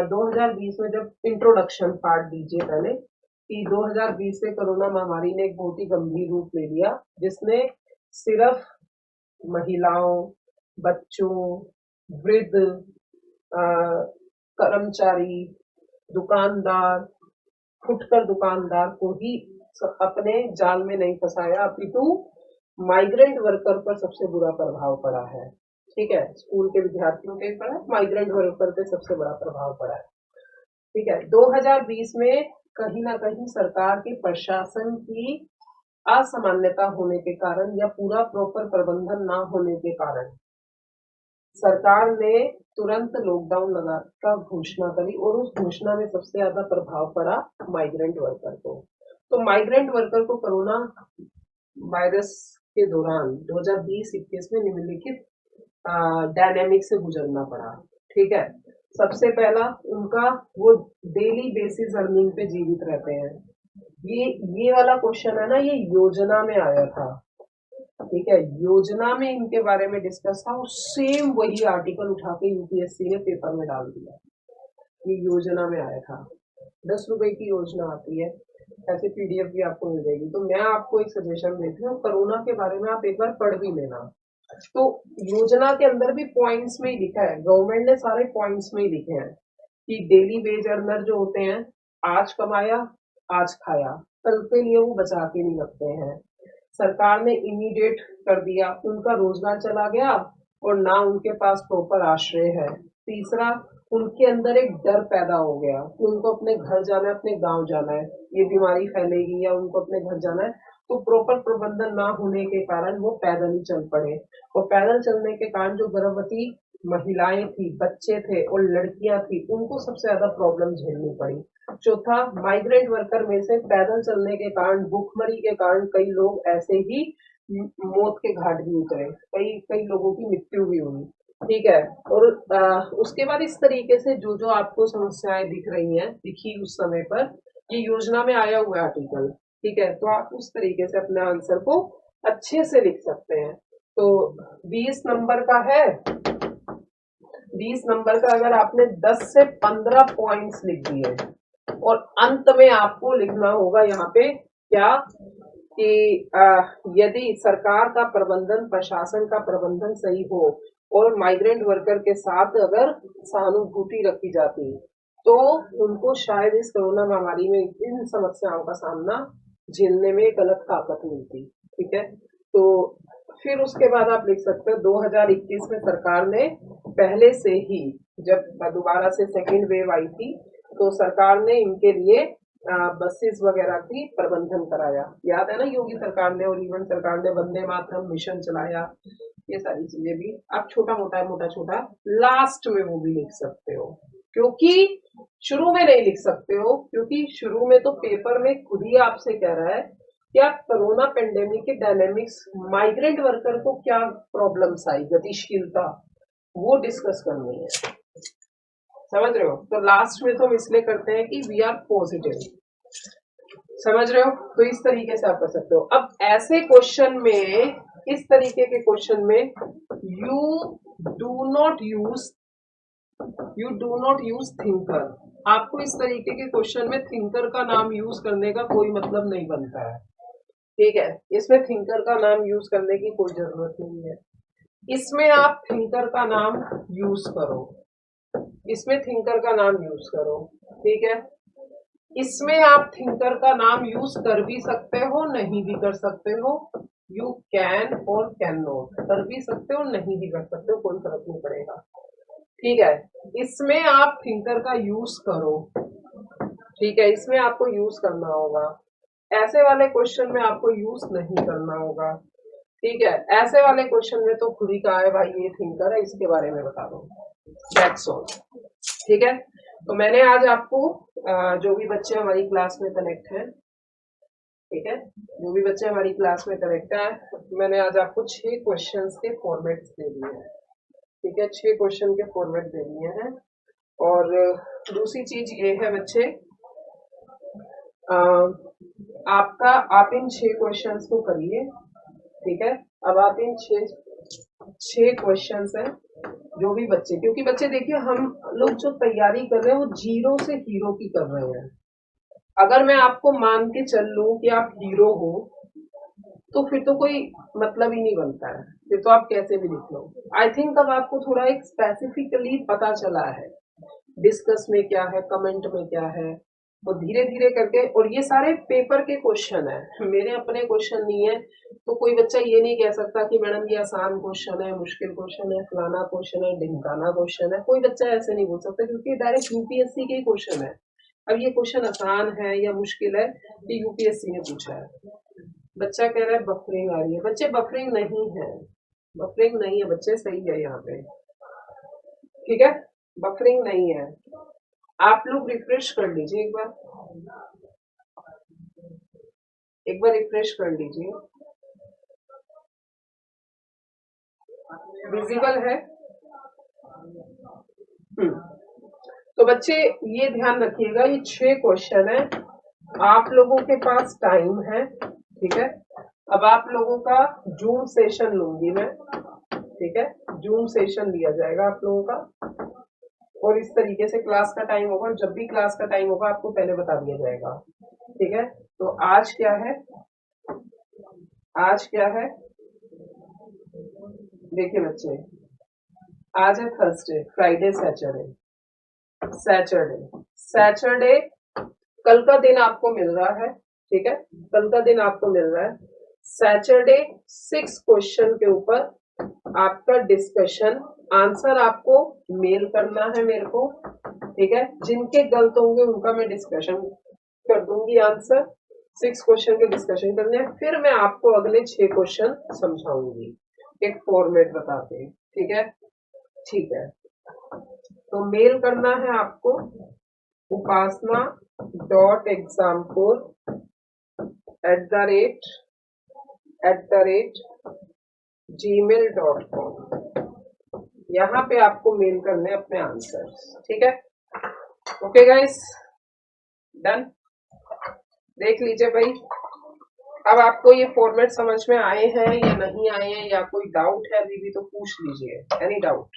2020 में, जब इंट्रोडक्शन पार्ट दीजिए पहले, कि 2020 से कोरोना महामारी ने एक बहुत ही गंभीर रूप ले लिया, जिसने सिर्फ महिलाओं, बच्चों, वृद्ध, कर्मचारी, दुकानदार, फुटकर दुकानदार को ही अपने जाल में नहीं फंसाया, अपितु माइग्रेंट वर्कर पर सबसे बुरा प्रभाव पड़ा है, ठीक है। स्कूल के विद्यार्थियों के पर माइग्रेंट वर्कर पे सबसे बड़ा प्रभाव पड़ा है, ठीक है। 2020 में कहीं ना कहीं सरकार के प्रशासन की असामान्यता होने के कारण या पूरा प्रॉपर प्रबंधन ना होने के कारण सरकार ने तुरंत लॉकडाउन लगा का घोषणा करी, और उस घोषणा में सबसे ज्यादा प्रभाव पड़ा माइग्रेंट वर्कर को। तो माइग्रेंट वर्कर को कोरोना वायरस के दौरान 2020-21 में निम्नलिखित डायनेमिक से गुजरना पड़ा, ठीक है। सबसे पहला उनका, वो डेली बेसिस अर्निंग पे जीवित रहते हैं। ये वाला क्वेश्चन है ना, ये योजना में आया था, ठीक है। योजना में इनके बारे में डिस्कस था, और सेम वही आर्टिकल उठा के यूपीएससी ने पेपर में डाल दिया। ये योजना में आया था, 10 रुपए की योजना आती है, ऐसे पीडीएफ भी आपको मिल जाएगी। तो मैं आपको एक सजेशन देती हूँ, कोरोना के बारे में आप एक बार पढ़ भी लेना। तो योजना के अंदर भी पॉइंट्स में ही लिखा है, गवर्नमेंट ने सारे पॉइंट्स में ही लिखे हैं कि डेली वेज अर्नर जो होते हैं, आज कमाया आज खाया, कल के लिए वो बचा के नहीं रखते हैं। सरकार ने इमीडिएट कर दिया, उनका रोजगार चला गया और ना उनके पास प्रॉपर आश्रय है। तीसरा, उनके अंदर एक डर पैदा हो गया कि उनको अपने घर जाना है, अपने गांव जाना है, ये बीमारी फैलेगी या उनको अपने घर जाना है, तो प्रॉपर प्रबंधन ना होने के कारण वो पैदल ही चल पड़े। और पैदल चलने के कारण जो गर्भवती महिलाएं थी, बच्चे थे और लड़कियां थी, उनको सबसे ज्यादा प्रॉब्लम झेलनी पड़ी। चौथा, माइग्रेंट वर्कर में से पैदल चलने के कारण, भूखमरी के कारण कई लोग ऐसे ही मौत के घाट भी उतरे, कई कई लोगों की मृत्यु भी हुई। ठीक है। और उसके बाद इस तरीके से जो जो आपको समस्याएं दिख रही हैं, दिखी उस समय पर, ये योजना में आया हुआ आर्टिकल। ठीक है, तो आप उस तरीके से अपने आंसर को अच्छे से लिख सकते हैं। तो 20 नंबर का है, 20 नंबर का अगर आपने 10 से 15 पॉइंट्स लिख दिए और अंत में आपको लिखना होगा यहाँ पे क्या कि यदि सरकार का प्रबंधन, प्रशासन का प्रबंधन सही हो और माइग्रेंट वर्कर के साथ अगर सहानुभूति रखी जाती तो उनको शायद इस कोरोना महामारी में इन समस्याओं का सामना झेलने में एक अलग ताकत मिलती। ठीक है, तो फिर उसके बाद आप लिख सकते हो 2021 में सरकार ने पहले से ही, जब दोबारा से सेकेंड वेव आई थी, तो सरकार ने इनके लिए बसेस वगैरह की प्रबंधन कराया। याद है ना, योगी सरकार ने और इवन सरकार ने वंदे मातरम मिशन चलाया। ये सारी चीजें भी आप छोटा मोटा लास्ट में वो भी लिख सकते हो, क्योंकि शुरू में नहीं लिख सकते हो, क्योंकि शुरू में तो पेपर में खुद ही आपसे कह रहा है कि आप कोरोना पेंडेमिक के डायनेमिक्स, माइग्रेंट वर्कर को क्या प्रॉब्लम्स आई, गतिशीलता, वो डिस्कस करनी है। समझ रहे हो? तो लास्ट में तो हम इसलिए करते हैं कि वी आर पॉजिटिव। समझ रहे हो? तो इस तरीके से आप कर सकते हो। अब ऐसे क्वेश्चन में, इस तरीके के क्वेश्चन में you do not use thinker. आपको इस तरीके के क्वेश्चन में थिंकर का नाम यूज करने का कोई मतलब नहीं बनता है। ठीक है, इसमें थिंकर का नाम यूज करने की कोई जरूरत नहीं है। इसमें आप थिंकर का नाम यूज करो, इसमें थिंकर का नाम यूज करो। ठीक है, इसमें आप थिंकर का नाम यूज कर भी सकते हो, नहीं भी कर सकते हो। यू कैन और कैन नॉट, कर भी सकते हो, नहीं भी कर सकते हो, कोई फर्क नहीं पड़ेगा। ठीक है, इसमें आप थिंकर का यूज करो। ठीक है, इसमें आपको यूज करना होगा। ऐसे वाले क्वेश्चन में आपको यूज नहीं करना होगा। ठीक है, ऐसे वाले क्वेश्चन में तो खुद ही कहा है भाई ये थिंकर है, इसके बारे में बता दो, दैट्स ऑल। ठीक है, तो मैंने आज आपको जो भी बच्चे हमारी क्लास में कनेक्ट हैं, ठीक है, जो भी बच्चे हमारी क्लास में कनेक्ट है, मैंने आज आपको 6 क्वेश्चंस के फॉर्मेट्स दे दिए हैं। ठीक है, 6 क्वेश्चन के फॉर्मेट दे दिए हैं। और दूसरी चीज ये है बच्चे, आप इन 6 क्वेश्चंस को करिए। ठीक है, अब आप इन 6 क्वेश्चंस हैं जो भी बच्चे, क्योंकि बच्चे देखिए हम लोग जो तैयारी कर रहे हैं वो जीरो से हीरो की कर रहे हैं। अगर मैं आपको मान के चल लूं कि आप हीरो हो तो फिर तो कोई मतलब ही नहीं बनता है, फिर तो आप कैसे भी लिख लो। आई थिंक अब आपको थोड़ा एक स्पेसिफिकली पता चला है डिस्कस में क्या है, कमेंट में क्या है, वो धीरे धीरे करके। और ये सारे पेपर के क्वेश्चन है, मेरे अपने क्वेश्चन नहीं है। तो कोई बच्चा ये नहीं कह सकता कि मैडम ये आसान क्वेश्चन है, मुश्किल क्वेश्चन है, फलाना क्वेश्चन है, ढिमकाना क्वेश्चन है। कोई बच्चा ऐसे नहीं बोल सकता, क्योंकि डायरेक्ट यूपीएससी के ही क्वेश्चन है। अब ये क्वेश्चन आसान है या मुश्किल है, ये यूपीएससी ने पूछा है। बच्चा कह रहा है बफरिंग आ रही है। बच्चे बफरिंग नहीं है, बफरिंग नहीं है बच्चे, सही है यहाँ पे। ठीक है, बफरिंग नहीं है। आप लोग रिफ्रेश कर लीजिए एक बार रिफ्रेश कर लीजिए। विजिबल है? तो बच्चे ये ध्यान रखिएगा, ये 6 क्वेश्चन है, आप लोगों के पास टाइम है। ठीक है, अब आप लोगों का जूम सेशन लूंगी मैं। ठीक है, जूम सेशन लिया जाएगा आप लोगों का, और इस तरीके से क्लास का टाइम होगा। जब भी क्लास का टाइम होगा आपको पहले बता दिया जाएगा। ठीक है, तो आज क्या है, आज क्या है, देखिए बच्चे, आज है थर्सडे, फ्राइडे, सैटरडे कल का दिन आपको मिल रहा है। ठीक है, कल का दिन आपको मिल रहा है। सैटरडे 6 क्वेश्चन के ऊपर आपका डिस्कशन आंसर आपको मेल करना है मेरे को, ठीक है। जिनके गलत होंगे उनका मैं डिस्कशन कर दूंगी आंसर, 6 क्वेश्चन के डिस्कशन करने हैं, फिर मैं आपको अगले 6 क्वेश्चन समझाऊंगी एक फॉर्मेट बता के, ठीक है। ठीक है, तो मेल करना है आपको upasna.example@gmail.com, यहाँ पे आपको मेल करने अपने आंसर, ठीक है। Okay guys, done. देख लीजिए भाई, अब आपको ये फॉर्मेट समझ में आए हैं या नहीं आए हैं, या कोई डाउट है अभी भी तो पूछ लीजिए, any doubt.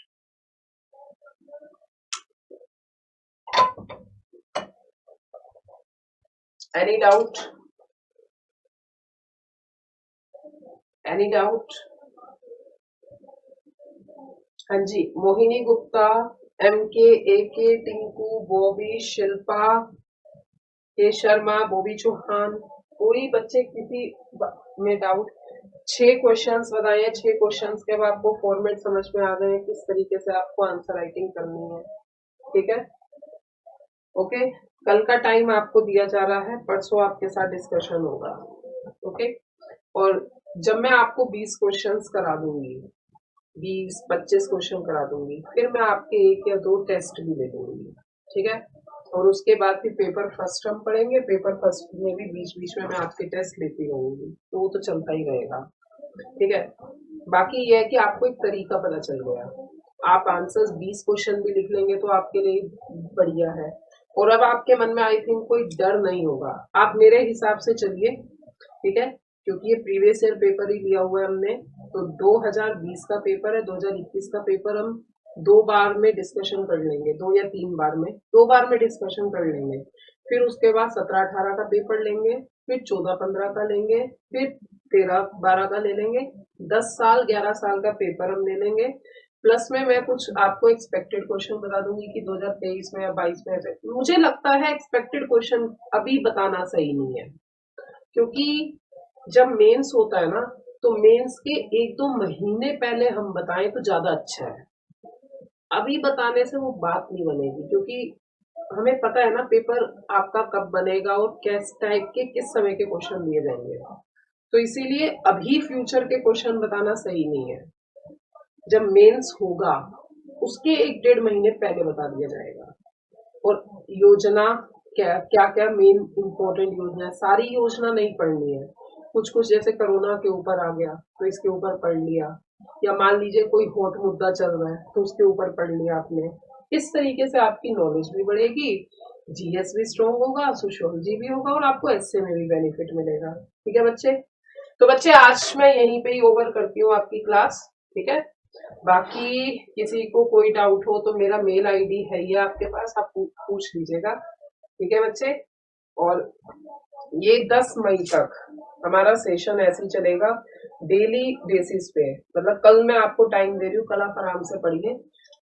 Any doubt, any doubt. हाँ जी, मोहिनी गुप्ता, MK, AK, टिंकू, बॉबी, शिल्पा, के शर्मा, बॉबी चौहान, कोई बच्चे किसी में डाउट? 6 क्वेश्चंस बताए, 6 क्वेश्चंस के बाद आपको फॉर्मेट समझ में आ गए किस तरीके से आपको आंसर राइटिंग करनी है, ठीक है। ओके, कल का टाइम आपको दिया जा रहा है, परसों आपके साथ डिस्कशन होगा, ओके। और जब मैं आपको 20 क्वेश्चंस करा दूंगी, 20-25 क्वेश्चन करा दूंगी, फिर मैं आपके 1 या 2 टेस्ट भी ले लूंगी, ठीक है। और उसके बाद फिर पेपर फर्स्ट हम पढ़ेंगे, पेपर फर्स्ट में भी बीच बीच में मैं आपके टेस्ट लेती रहूंगी, तो वो तो चलता ही रहेगा, ठीक है। बाकी ये है कि आपको एक तरीका पता चल गया, आप आंसर्स 20 क्वेश्चन भी लिख लेंगे तो आपके लिए बढ़िया है। और अब आपके मन में आई थिंक कोई डर नहीं होगा, आप मेरे हिसाब से चलिए, ठीक है। क्योंकि ये प्रीवियस ईयर पेपर ही लिया हुआ है हमने, तो 2020 का पेपर है, 2021 का पेपर हम 2 बार में डिस्कशन कर लेंगे, 2 या 3 बार में, 2 बार में डिस्कशन कर लेंगे। फिर उसके बाद 17-18 का पेपर लेंगे, फिर 14-15 का लेंगे, फिर 13-12 का ले लेंगे, 10 साल 11 साल का पेपर हम ले लेंगे। प्लस में मैं कुछ आपको एक्सपेक्टेड क्वेश्चन बता दूंगी कि 2023 में या 22 में ऐसे, मुझे लगता है एक्सपेक्टेड क्वेश्चन अभी बताना सही नहीं है, क्योंकि जब मेंस होता है ना, तो मेंस के 1-2 महीने पहले हम बताएं तो ज्यादा अच्छा है। अभी बताने से वो बात नहीं बनेगी, क्योंकि हमें पता है ना पेपर आपका कब बनेगा और किस टाइप के किस समय के क्वेश्चन दिए जाएंगे, तो इसीलिए अभी फ्यूचर के क्वेश्चन बताना सही नहीं है। जब मेंस होगा उसके 1-1.5 महीने पहले बता दिया जाएगा। और योजना क्या क्या क्या मेन इंपॉर्टेंट योजना है, सारी योजना नहीं पढ़नी है, कुछ कुछ जैसे कोरोना के ऊपर आ गया तो इसके ऊपर पढ़ लिया, या मान लीजिए कोई हॉट मुद्दा चल रहा है तो उसके ऊपर पढ़ लिया आपने। इस तरीके से आपकी नॉलेज भी बढ़ेगी, GS भी स्ट्रॉन्ग होगा, सोशियोलॉजी भी होगा, और आपको एसए में भी बेनिफिट मिलेगा, ठीक है बच्चे। तो बच्चे आज मैं यहीं पे ही ओवर करती हूँ आपकी क्लास, ठीक है। बाकी किसी को कोई डाउट हो तो मेरा मेल आईडी है ये आपके पास, आप पूछ लीजिएगा, ठीक है बच्चे। और ये 10 मई तक हमारा सेशन ऐसे ही चलेगा, डेली बेसिस पे, मतलब कल मैं आपको टाइम दे रही हूँ, कल आप आराम से पढ़िए।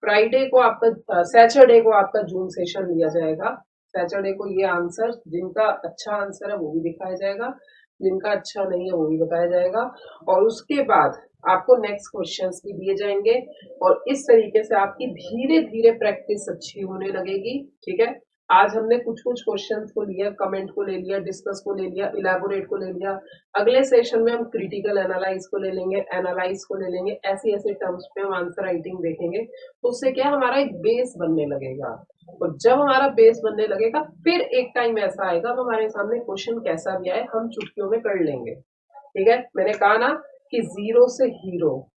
फ्राइडे को आपका, सैटरडे को आपका जूम सेशन लिया जाएगा। सैटरडे को ये आंसर, जिनका अच्छा आंसर है वो भी दिखाया जाएगा, जिनका अच्छा नहीं है वो भी बताया जाएगा, और उसके बाद आपको नेक्स्ट क्वेश्चंस भी दिए जाएंगे, और इस तरीके से आपकी धीरे धीरे प्रैक्टिस अच्छी होने लगेगी, ठीक है। आज हमने कुछ कुछ क्वेश्चंस को लिया, कमेंट को ले लिया, डिस्कस को ले लिया, इलेबोरेट को ले लिया, अगले सेशन में हम क्रिटिकल एनालाइज को ले लेंगे, एनालाइज को ले लेंगे, ऐसी ऐसे टर्म्स पे हम आंसर राइटिंग देखेंगे, तो उससे क्या हमारा एक बेस बनने लगेगा। और जब हमारा बेस बनने लगेगा फिर एक टाइम ऐसा आएगा, अब हमारे सामने क्वेश्चन कैसा भी आए हम चुटकियों में कर लेंगे, ठीक है। मैंने कहा ना कि 0 से हीरो।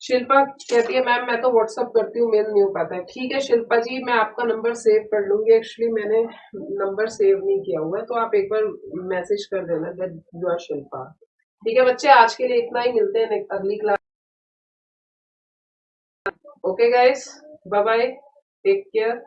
शिल्पा कहती है मैम मैं तो व्हाट्सअप करती हूँ, मेल नहीं हो पाता है, ठीक है शिल्पा जी, मैं आपका नंबर सेव कर लूंगी, एक्चुअली मैंने नंबर सेव नहीं किया हुआ है, तो आप एक बार मैसेज कर देना दैट यू आर शिल्पा, ठीक है बच्चे। आज के लिए इतना ही, मिलते हैं अगली class. Okay guys, bye bye, take care.